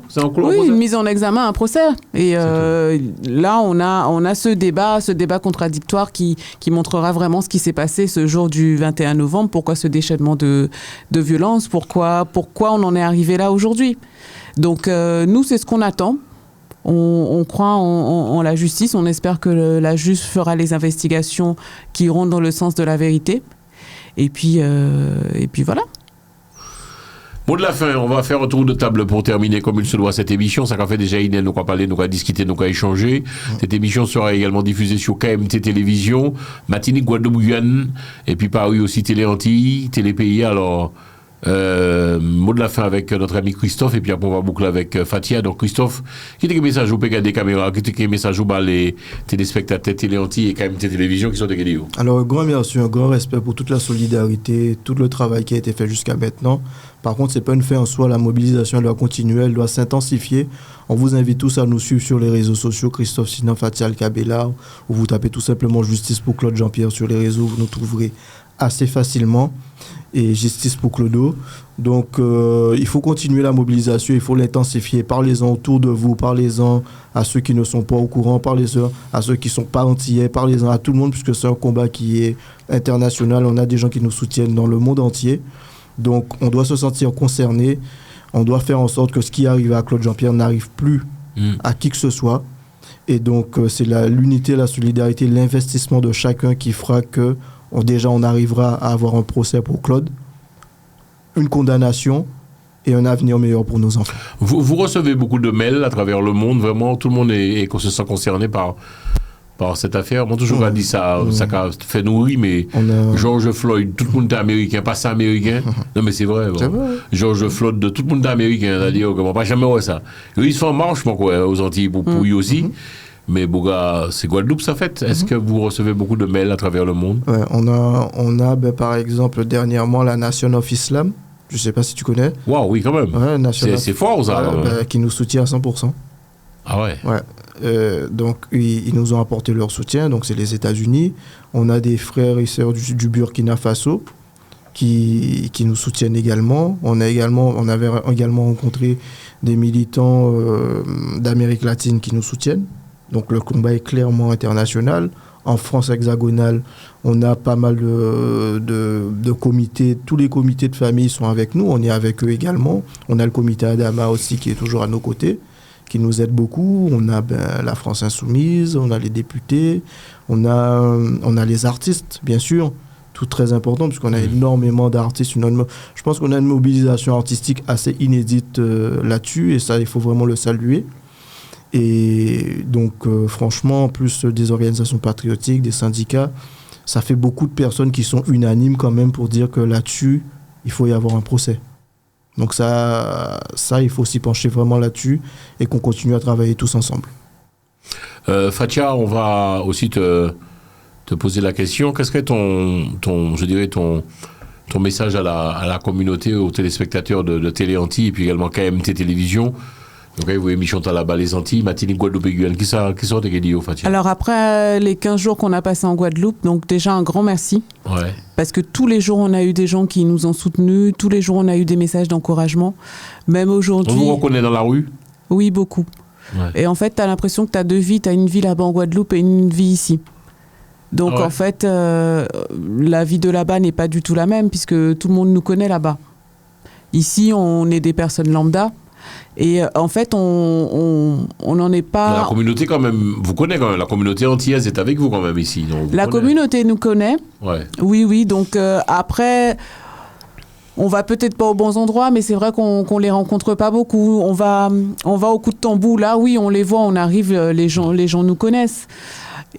C'est un procès. Oui, une mise en examen, un procès. Et là, on a ce débat contradictoire qui montrera vraiment ce qui s'est passé ce jour du 21 novembre. Pourquoi ce déchaînement de violence? Pourquoi on en est arrivé là aujourd'hui? Donc, nous, c'est ce qu'on attend. On croit en la justice. On espère que la juge fera les investigations qui iront dans le sens de la vérité. Et puis voilà. Mot de la fin, on va faire un tour de table pour terminer comme il se doit cette émission. Ça qu'a fait déjà Inès, nous qu'a parlé, nous qu'a discuté, nous qu'a échangé. Cette émission sera également diffusée sur KMT Télévision, Martinique, Guadeloupe, Guyane, et puis Paris aussi Télé Antilles, Télé Pays. Alors, mot de la fin avec notre ami Christophe, et puis après on va boucler avec Fatia. Donc Christophe, qui est le message au PK des caméras, qui est le message au bas les téléspectateurs Télé Antilles et KMT Télévision qui sont des vidéos. Alors, un grand merci, un grand respect pour toute la solidarité, tout le travail qui a été fait jusqu'à maintenant. Par contre, ce n'est pas une fin en soi, la mobilisation elle doit continuer, elle doit s'intensifier. On vous invite tous à nous suivre sur les réseaux sociaux, Christophe Sinan, Fatia Alcabella, ou vous tapez tout simplement Justice pour Claude Jean-Pierre sur les réseaux, vous nous trouverez assez facilement, et Justice pour Clodo. Donc, il faut continuer la mobilisation, il faut l'intensifier. Parlez-en autour de vous, parlez-en à ceux qui ne sont pas au courant, parlez-en à ceux qui ne sont pas antillais, parlez-en à tout le monde, puisque c'est un combat qui est international. On a des gens qui nous soutiennent dans le monde entier. Donc, on doit se sentir concerné. On doit faire en sorte que ce qui arrive à Claude Jean-Pierre n'arrive plus à qui que ce soit. Et donc, c'est l'unité, la solidarité, l'investissement de chacun qui fera que on arrivera à avoir un procès pour Claude, une condamnation et un avenir meilleur pour nos enfants. Vous recevez beaucoup de mails à travers le monde, vraiment, tout le monde se sent concerné par cette affaire. Moi, toujours dit ça, ça a fait nourrir, mais George Floyd, tout le monde est américain, pas ça américain. Non, mais c'est vrai. Bon. George Floyd, tout le monde est américain, c'est-à-dire qu'on ne va pas jamais voir ça. Ils se font en marche, aux Antilles, pour lui aussi. Mais Boga, c'est Guadeloupe, ça fait. Est-ce que vous recevez beaucoup de mails à travers le monde? Ouais, on a par exemple, dernièrement, la Nation of Islam. Je ne sais pas si tu connais. Wow, oui, quand même. Ouais, c'est fort, ça. Qui nous soutient à 100%. Ah ouais? Ouais. Donc, ils nous ont apporté leur soutien. Donc, c'est les États-Unis. On a des frères et sœurs du Burkina Faso qui nous soutiennent également. On avait également rencontré des militants d'Amérique latine qui nous soutiennent. Donc le combat est clairement international. En France hexagonale, on a pas mal de comités. Tous les comités de famille sont avec nous. On est avec eux également. On a le comité Adama aussi qui est toujours à nos côtés, qui nous aide beaucoup. On a la France Insoumise, on a les députés, on a les artistes, bien sûr. Tout très important, puisqu'on a énormément d'artistes. Je pense qu'on a une mobilisation artistique assez inédite là-dessus, et ça, il faut vraiment le saluer. Et donc, franchement, en plus des organisations patriotiques, des syndicats, ça fait beaucoup de personnes qui sont unanimes quand même pour dire que là-dessus, il faut y avoir un procès. Donc ça, il faut s'y pencher vraiment là-dessus et qu'on continue à travailler tous ensemble. Fatia, on va aussi te poser la question. Qu'est-ce que ton message à la communauté, aux téléspectateurs de Télé Antilles et puis également KMT Télévision? Donc, vous voyez, Michon Talaba, les Antilles, Martinique, Guadeloupe et Guyane. Qui sont des Guédilles, Fatia? Alors, après les 15 jours qu'on a passés en Guadeloupe, donc déjà un grand merci. Ouais. Parce que tous les jours, on a eu des gens qui nous ont soutenus. Tous les jours, on a eu des messages d'encouragement. Même aujourd'hui. On vous reconnaît dans la rue? Oui, beaucoup. Ouais. Et en fait, tu as l'impression que tu as deux vies. Tu as une vie là-bas en Guadeloupe et une vie ici. Donc, en fait, la vie de là-bas n'est pas du tout la même puisque tout le monde nous connaît là-bas. Ici, on est des personnes lambda. Et en fait, on n'en est pas... La communauté quand même, vous connaissez quand même, la communauté antillaise est avec vous quand même ici. La communauté nous connaît. Ouais. Oui, donc après, on va peut-être pas aux bons endroits, mais c'est vrai qu'on les rencontre pas beaucoup. On va au coup de tambour, là oui, on les voit, on arrive, les gens nous connaissent.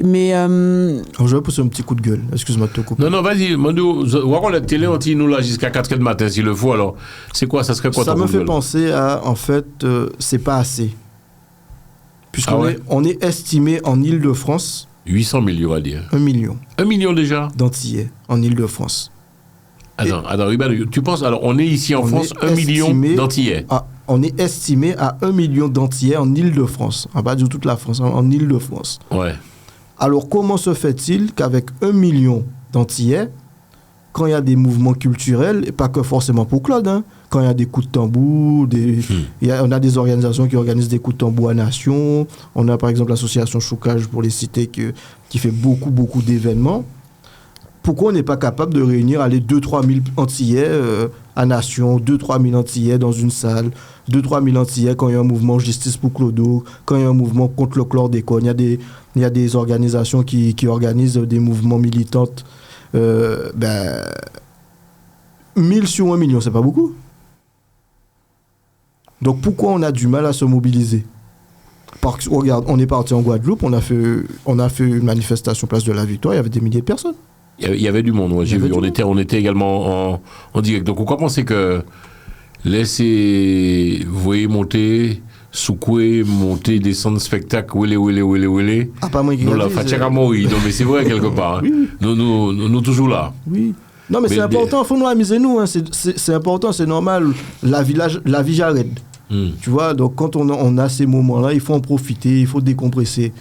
Mais Je vais pousser un petit coup de gueule. Excuse-moi de te couper. Non, vas-y, Mandou, on va la télé, on nous là jusqu'à 4h du matin s'il le faut. Alors, c'est quoi, ça serait quoi Ça ton me coup de fait gueule? penser à, en fait, c'est pas assez. Puisqu'on on est estimé en Île-de-France 800 000, on va dire. 1 million 1 million déjà? d'Antillais en Île-de-France. Attends, Ruben, tu penses, alors on est ici en France 1 million d'Antillais. On est estimé à 1 million d'Antillais en Île-de-France. On va pas dire toute la France, en Île-de-France. Ouais. Alors comment se fait-il qu'avec 1 million d'Antillais, quand il y a des mouvements culturels, et pas que forcément pour Claude, hein, quand il y a des coups de tambour, on a des organisations qui organisent des coups de tambour à Nation, on a par exemple l'association Choucage pour les citer qui fait beaucoup d'événements. Pourquoi on n'est pas capable de réunir 2-3 000 Antillais à Nation, 2-3 000 Antillais dans une salle, 2-3 000 Antillais quand il y a un mouvement Justice pour Clodo, quand il y a un mouvement contre le chlordécone, il y a des organisations qui organisent des mouvements militants. 1000 sur 1 million, c'est pas beaucoup. Donc pourquoi on a du mal à se mobiliser? Parce que, regarde, on est parti en Guadeloupe, on a fait une manifestation place de la Victoire, il y avait des milliers de personnes. Il y avait du monde, ouais, j'ai vu. On était également en direct. Donc, pourquoi penser que laisser, vous voyez, monter, soukouer, monter, descendre, spectacle, ouélé. Ah, pas moi qui nous, la Fatiaka Mori. Non, mais c'est vrai, quelque part. Oui. Nous toujours là. Oui. Non, mais c'est important, il faut nous amuser, nous. Hein. C'est important, c'est normal. La vie j'arrête. Tu vois, donc quand on a ces moments-là, il faut en profiter, il faut décompresser.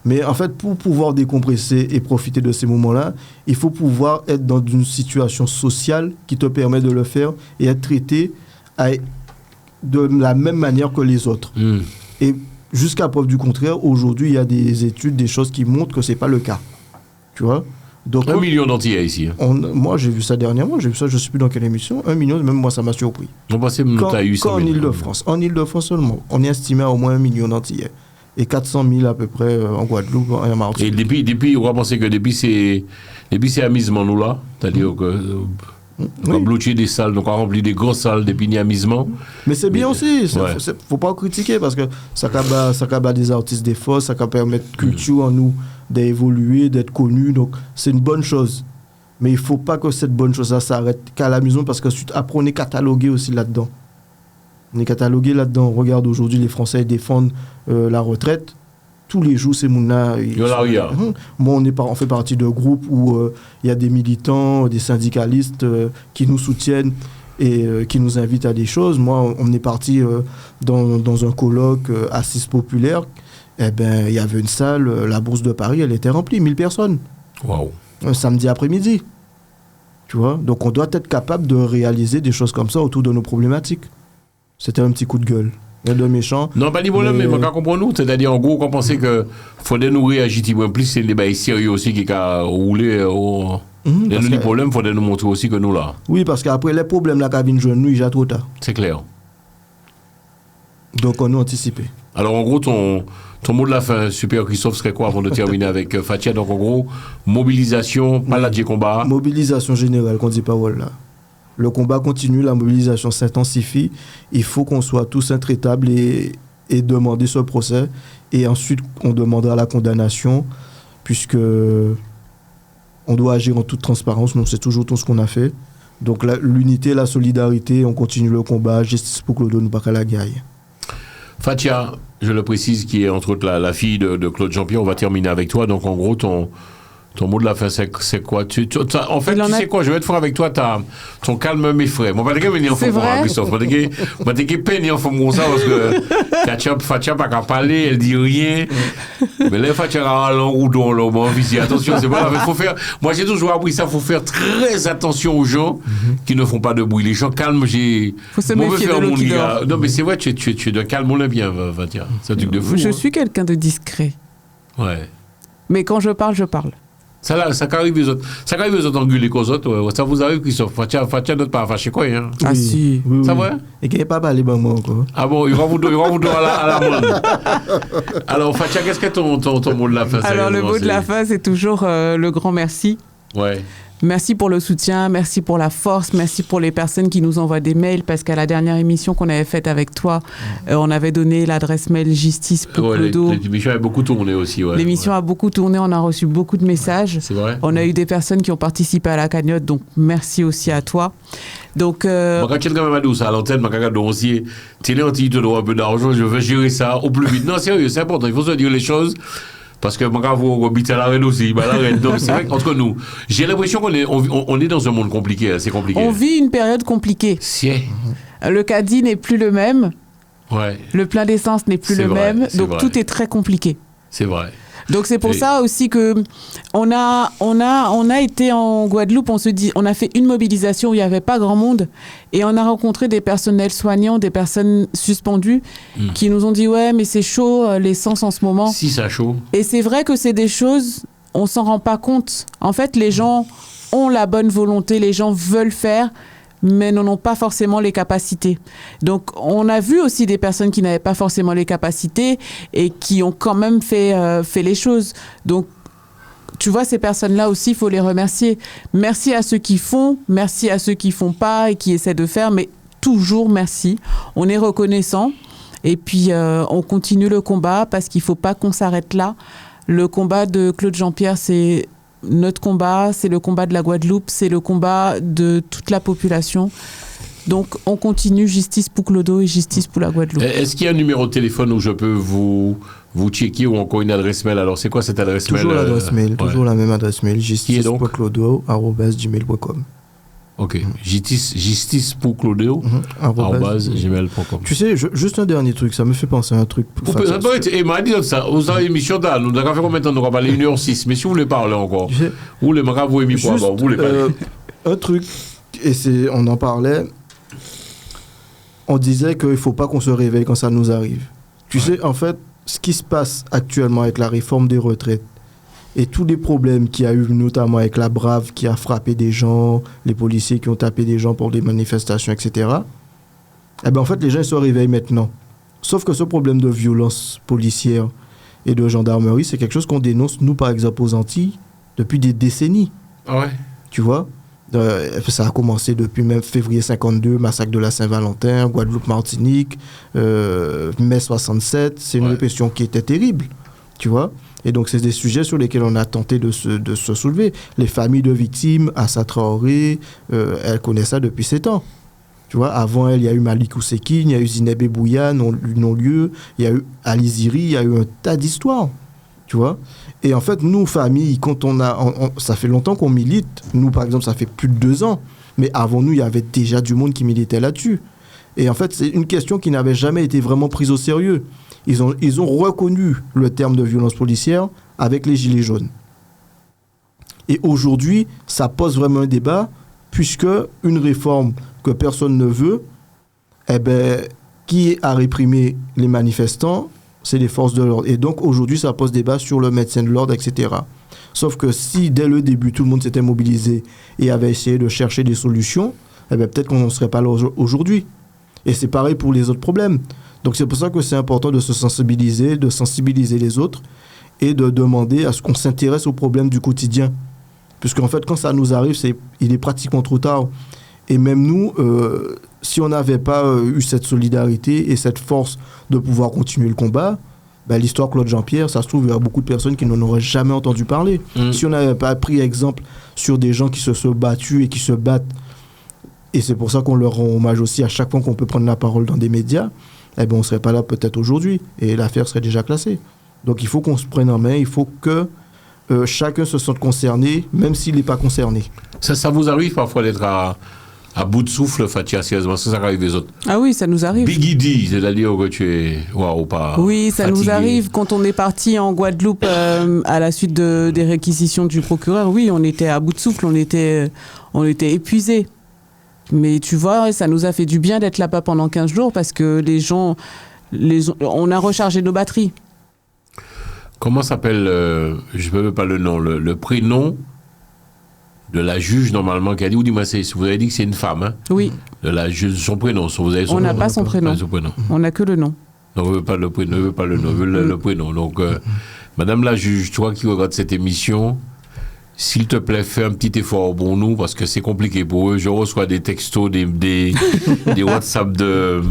Mais en fait, pour pouvoir décompresser et profiter de ces moments-là, il faut pouvoir être dans une situation sociale qui te permet de le faire et être traité de la même manière que les autres. Et jusqu'à preuve du contraire, aujourd'hui, il y a des études, des choses qui montrent que ce n'est pas le cas. Tu vois? Donc, 1 million d'Antillais ici. Moi, j'ai vu ça dernièrement, je ne sais plus dans quelle émission, 1 million, même moi, ça m'a surpris. On passait à 800 000. En Île-de-France. En Île-de-France seulement, on est estimé à au moins 1 million d'Antillais. Et 400 000 à peu près en Guadeloupe et en Martinique. Et depuis, on va penser que depuis c'est amusement, nous là. C'est-à-dire que. On a bloqué des salles, donc on a rempli des grosses salles depuis ni amusement. Mais c'est bien aussi, faut pas critiquer parce que ça cabat des artistes des forces, ça permet de culture en nous d'évoluer, d'être connus, donc c'est une bonne chose. Mais il faut pas que cette bonne chose-là s'arrête qu'à l'amusement parce que après on est catalogué aussi là-dedans. On est catalogué là-dedans. Regarde aujourd'hui les Français défendent la retraite. Tous les jours, ces gens-là. Moi, on fait partie d'un groupe où il y a des militants, des syndicalistes qui nous soutiennent et qui nous invitent à des choses. Moi, on est parti dans un colloque assise populaire. Eh ben, il y avait une salle, la Bourse de Paris, elle était remplie, 1000 personnes. Waouh. Un samedi après-midi. Tu vois? Donc, on doit être capable de réaliser des choses comme ça autour de nos problématiques. C'était un petit coup de gueule. Rien de méchant. Non, pas de problème, mais on comprend nous. C'est-à-dire, en gros, qu'on pensait qu'il faudrait nous réagir plus, c'est un débat sérieux aussi qui a roulé. Le problème, il faudrait nous montrer aussi que nous là. Oui, parce qu'après, les problèmes là, qui viennent jouer nous, il y a trop tard. C'est clair. Donc, on a anticipé. Alors, en gros, ton mot de la fin, Super Christophe, serait quoi avant de terminer avec Fatia? Donc, en gros, mobilisation, pas là de combat. Mobilisation générale, qu'on dit pas voilà. Le combat continue, la mobilisation s'intensifie. Il faut qu'on soit tous intraitables et demander ce procès. Et ensuite, on demandera la condamnation, puisque on doit agir en toute transparence. Donc, c'est toujours tout ce qu'on a fait. Donc, l'unité, la solidarité, on continue le combat. Justice pour Claude Noupakala-Gaye. Fatia, je le précise, qui est entre autres la fille de Claude Jean-Pierre, on va terminer avec toi. Donc, en gros, ton mot de la fin, c'est quoi? En fait, tu sais quoi? Je vais être franc avec toi, ton calme m'effraie. Moi, je vais venir en forme, Christophe. Je vais peine en forme comme ça parce que Fatia n'a pas parler, elle dit rien. Mais là, Fatia a l'enroudon, là, mon fils. Attention, c'est pas la peine. Moi, j'ai toujours appris ça, il faut faire très attention aux gens qui ne font pas de bruit. Les gens calmes, faut se méfier de l'eau qui dort. Non, mais c'est vrai, tu es d'un calme, on l'aime bien, Fatia. C'est un truc de fou. Je suis quelqu'un de discret. Ouais. Mais quand je parle, je parle. Ça arrive aux autres engueuler qu'aux autres. Ça vous arrive, Christophe? Fatia n'êtes pas fâché quoi, hein? Ah oui, si. Oui, ça vrai? Et qu'il n'y ait pas parlé ben moi encore. Ah bon, il va vous donner à la monde. Alors, Fatia, qu'est-ce que ton mot de la fin? Alors, le mot de la fin, c'est toujours le grand merci. Ouais. Merci pour le soutien, merci pour la force, merci pour les personnes qui nous envoient des mails, parce qu'à la dernière émission qu'on avait faite avec toi, on avait donné l'adresse mail Justice pour Clodo. L'émission a beaucoup tourné aussi. Ouais, l'émission a beaucoup tourné, on a reçu beaucoup de messages. C'est vrai. On a eu des personnes qui ont participé à la cagnotte, donc merci aussi à toi. Donc, quand quelqu'un m'a dit ça à l'antenne, m'a dit aussi, télé anti te doit un peu d'argent, je veux gérer ça au plus vite. Non, sérieux, c'est important, il faut se dire les choses. Parce que moi, vous habitez à la reine aussi. Donc, c'est vrai qu'entre nous, j'ai l'impression qu'on est dans un monde compliqué. Hein, c'est compliqué. On vit une période compliquée. Le caddie n'est plus le même. Ouais. Le plein d'essence n'est plus le même. Donc, tout est très compliqué. C'est vrai. Donc, c'est pour ça aussi que on a été en Guadeloupe, on a fait une mobilisation où il n'y avait pas grand monde et on a rencontré des personnels soignants, des personnes suspendues qui nous ont dit « Ouais, mais c'est chaud, l'essence en ce moment. » Si, ça chaud. Et c'est vrai que c'est des choses, on s'en rend pas compte. En fait, les gens ont la bonne volonté, les gens veulent faire, mais n'en ont pas forcément les capacités. Donc, on a vu aussi des personnes qui n'avaient pas forcément les capacités et qui ont quand même fait les choses. Donc, tu vois, ces personnes-là aussi, il faut les remercier. Merci à ceux qui font, merci à ceux qui font pas et qui essaient de faire, mais toujours merci. On est reconnaissant et puis on continue le combat parce qu'il faut pas qu'on s'arrête là. Le combat de Claude Jean-Pierre, c'est notre combat, c'est le combat de la Guadeloupe, c'est le combat de toute la population. Donc, on continue, justice pour Clodo et justice pour la Guadeloupe. Est-ce qu'il y a un numéro de téléphone où je peux vous checker ou encore une adresse mail? Alors, c'est quoi cette adresse mail? Toujours l'adresse mail, toujours la même adresse mail, justice.clodo@gmail.com. Ok, justice pour Clodo, @gmail.com. Tu sais, juste un dernier truc, ça me fait penser à un truc. Ça doit être, et m'a dit ça, vous avez émission là, nous avons fait combien de temps? Nous avons parlé 1h06, mais si vous voulez parler encore, vous voulez vous émis pour avoir, vous voulez parler. Un truc, et on en parlait, on disait qu'il ne faut pas qu'on se réveille quand ça nous arrive. Tu sais, en fait, ce qui se passe actuellement avec la réforme des retraites, et tous les problèmes qu'il y a eu, notamment avec la Brave qui a frappé des gens, les policiers qui ont tapé des gens pour des manifestations, etc. Eh bien, en fait, les gens ils se réveillent maintenant. Sauf que ce problème de violence policière et de gendarmerie, c'est quelque chose qu'on dénonce, nous, par exemple, aux Antilles, depuis des décennies. Ah ouais. Tu vois, ça a commencé depuis même février 52, massacre de la Saint-Valentin, Guadeloupe-Martinique, mai 67. C'est une répression qui était terrible, tu vois. Et donc, c'est des sujets sur lesquels on a tenté de se soulever. Les familles de victimes, Assa Traoré, elles connaissent ça depuis 7 ans. Tu vois, avant elle, il y a eu Malik Oussekine, il y a eu Zineb Bouya, non-lieu, il y a eu Ali Ziri, il y a eu un tas d'histoires. Tu vois. Et en fait, nous, famille, quand ça fait longtemps qu'on milite. Nous, par exemple, ça fait plus de 2 ans. Mais avant nous, il y avait déjà du monde qui militait là-dessus. Et en fait, c'est une question qui n'avait jamais été vraiment prise au sérieux. Ils ont reconnu le terme de violence policière avec les Gilets jaunes. Et aujourd'hui, ça pose vraiment un débat, puisque une réforme que personne ne veut, eh ben, qui a réprimé les manifestants? C'est les forces de l'ordre. Et donc, aujourd'hui, ça pose débat sur le maintien de l'ordre, etc. Sauf que si, dès le début, tout le monde s'était mobilisé et avait essayé de chercher des solutions, eh ben, peut-être qu'on n'en serait pas là aujourd'hui. Et c'est pareil pour les autres problèmes. Donc, c'est pour ça que c'est important de se sensibiliser, de sensibiliser les autres et de demander à ce qu'on s'intéresse aux problèmes du quotidien. Puisqu'en fait, quand ça nous arrive, il est pratiquement trop tard. Et même nous, si on n'avait pas eu cette solidarité et cette force de pouvoir continuer le combat, ben, l'histoire Claude Jean-Pierre, ça se trouve, il y a beaucoup de personnes qui n'en auraient jamais entendu parler. Si on n'avait pas pris exemple sur des gens qui se sont battus et qui se battent, et c'est pour ça qu'on leur rend hommage aussi à chaque fois qu'on peut prendre la parole dans des médias, eh ben, on ne serait pas là peut-être aujourd'hui et l'affaire serait déjà classée. Donc il faut qu'on se prenne en main, il faut que chacun se sente concerné, même s'il n'est pas concerné. Ça vous arrive parfois d'être à bout de souffle, Fatia, sérieusement, ça arrive des autres? Ah oui, ça nous arrive. Biggie D, c'est-à-dire que tu es pas oui, ça fatigué. Nous arrive. Quand on est parti en Guadeloupe à la suite des réquisitions du procureur, oui, on était à bout de souffle, on était épuisés. Mais tu vois, ça nous a fait du bien d'être là-bas pendant 15 jours parce que on a rechargé nos batteries. Comment s'appelle, je ne veux pas le nom, le prénom de la juge normalement qui a dit, ou dis-moi, vous avez dit que c'est une femme, hein? Oui. De la juge, son prénom. On n'a pas son prénom. On n'a que le nom. Non, on ne veut pas le prénom, on veut le prénom. Donc, Madame la juge, toi qui regardes cette émission, s'il te plaît, fais un petit effort pour nous, parce que c'est compliqué pour eux. Je reçois des textos, des WhatsApp de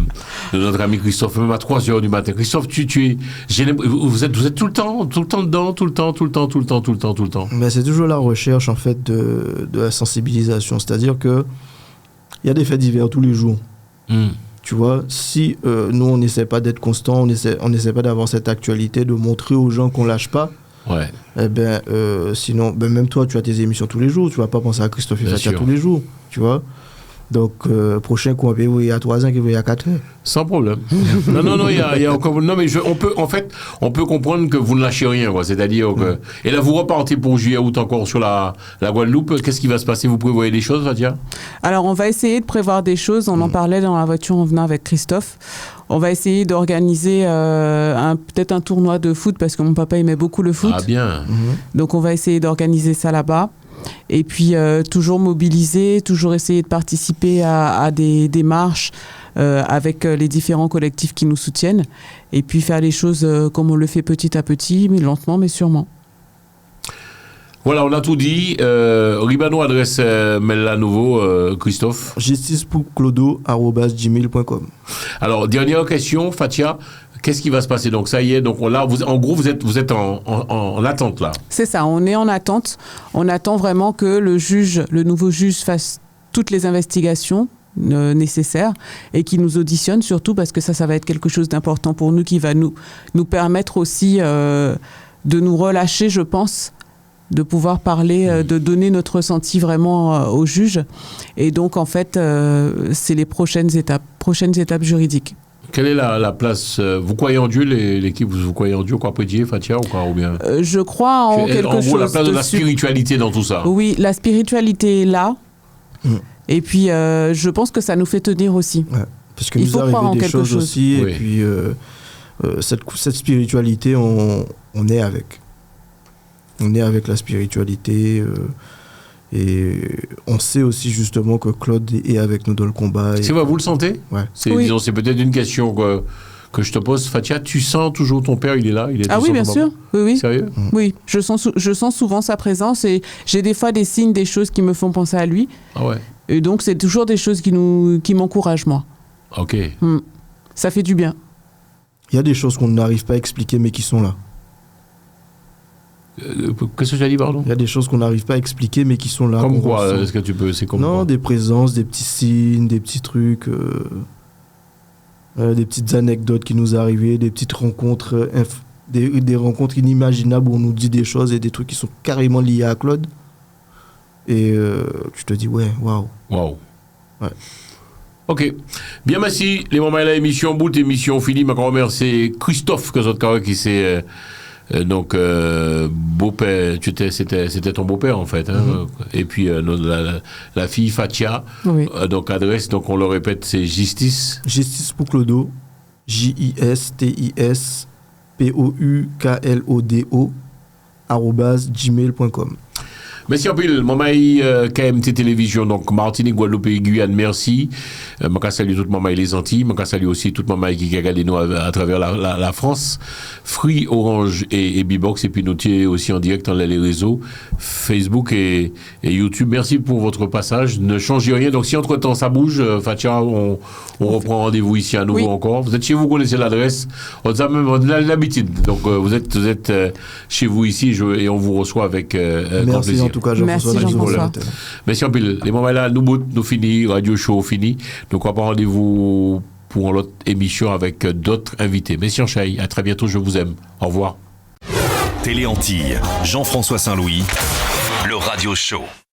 notre ami Christophe, même à 3h du matin. Christophe, vous êtes tout le temps dedans, tout le temps. Mais c'est toujours la recherche, en fait, de la sensibilisation. C'est-à-dire que il y a des faits divers tous les jours. Tu vois, si nous, on n'essaie pas d'être constant, on n'essaie pas d'avoir cette actualité, de montrer aux gens qu'on lâche pas, eh ben, sinon, ben, même toi, tu as tes émissions tous les jours, tu vas pas penser à Christophe et Fatia tous les jours, tu vois. Donc, prochain coup, il y a 3 ans, il y a 4 ans. Sans problème. Non, il y a encore. Non, mais on peut comprendre que vous ne lâchez rien, quoi. C'est-à-dire que. Et là, vous repartez pour juillet, août encore sur la Guadeloupe. Qu'est-ce qui va se passer? Vous prévoyez des choses, Fatia? Alors, on va essayer de prévoir des choses. On en parlait dans la voiture en venant avec Christophe. On va essayer d'organiser peut-être un tournoi de foot parce que mon papa aimait beaucoup le foot. Ah, bien. Donc, on va essayer d'organiser ça là-bas. Et puis, toujours mobiliser, toujours essayer de participer à des démarches avec les différents collectifs qui nous soutiennent. Et puis, faire les choses comme on le fait petit à petit, mais lentement, mais sûrement. Voilà, on a tout dit. Ribano, adresse mail à nouveau, Christophe. justicepourclodo@gmail.com. Alors, dernière question, Fatia. Qu'est-ce qui va se passer? Donc, ça y est. Donc, là, en gros, vous êtes en attente, là. C'est ça, on est en attente. On attend vraiment que le nouveau juge fasse toutes les investigations nécessaires et qu'il nous auditionne surtout parce que ça va être quelque chose d'important pour nous qui va nous permettre aussi de nous relâcher, je pense, de pouvoir parler, de donner notre ressenti vraiment au juge. Et donc, en fait, c'est les prochaines étapes juridiques. Quelle est la place vous croyez en Dieu, l'équipe, vous croyez en Dieu, quoi, Prédier, Fatia, ou quoi, ou bien je crois en quelque chose. En gros, la place de la spiritualité dans tout ça. Oui, la spiritualité est là. Et puis, je pense que ça nous fait tenir aussi. Ouais, parce que nous arrivons des choses aussi. Oui. Et puis, cette spiritualité, on est avec. On est avec la spiritualité. Et on sait aussi justement que Claude est avec nous dans le combat. C'est vrai, vous le sentez? Ouais. Disons, c'est peut-être une question que je te pose. Fatia, tu sens toujours ton père, il est là? Oui, bien sûr. Oui. Sérieux? Oui, je sens souvent sa présence et j'ai des fois des signes, des choses qui me font penser à lui. Ah ouais. Et donc, c'est toujours des choses qui m'encouragent, moi. Ok. Ça fait du bien. Il y a des choses qu'on n'arrive pas à expliquer, mais qui sont là. Qu'est-ce que tu as dit, pardon? Il y a des choses qu'on n'arrive pas à expliquer, mais qui sont là. Comme quoi? Est-ce que tu peux? C'est comme non, quoi? des présences, des petits signes, des petits trucs, des petites anecdotes qui nous arrivaient, des petites rencontres, des rencontres inimaginables où on nous dit des choses et des trucs qui sont carrément liés à Claude. Et tu te dis, ouais, waouh. Waouh. Ouais. Ok. Bien, merci. Les moments de l'émission, bout émission finie. Je remercie Christophe, qui s'est. Donc, beau-père, c'était ton beau-père en fait. Hein? Et puis, la fille Fatia, oui. Donc adresse, donc on le répète, c'est Justice. Justice pour Clodo, JISTISPOUKLODO @gmail.com. Merci en pile, Mamaï KMT Télévision, donc Martinique, Guadeloupe et Guyane, merci. Je salue toute Mamaï les Antilles, je salue aussi toute Mamaï qui regarde nous à travers la France. Free, Orange et Bbox, et puis nous aussi en direct dans les réseaux Facebook et YouTube. Merci pour votre passage, ne changez rien. Donc si entre-temps ça bouge, Fatia, on reprend rendez-vous ici à nouveau encore. Vous êtes chez vous, vous connaissez l'adresse, on a même l'habitude. Donc vous êtes chez vous ici et on vous reçoit avec grand plaisir. En tout cas, Jean-François. Merci en pile. Les moments là, nous finis, Radio Show fini. Donc on va prendre rendez-vous pour l'autre émission avec d'autres invités. Merci en Chaï, à très bientôt, je vous aime. Au revoir. Télé Antilles, Jean-François Saint-Louis, le Radio Show.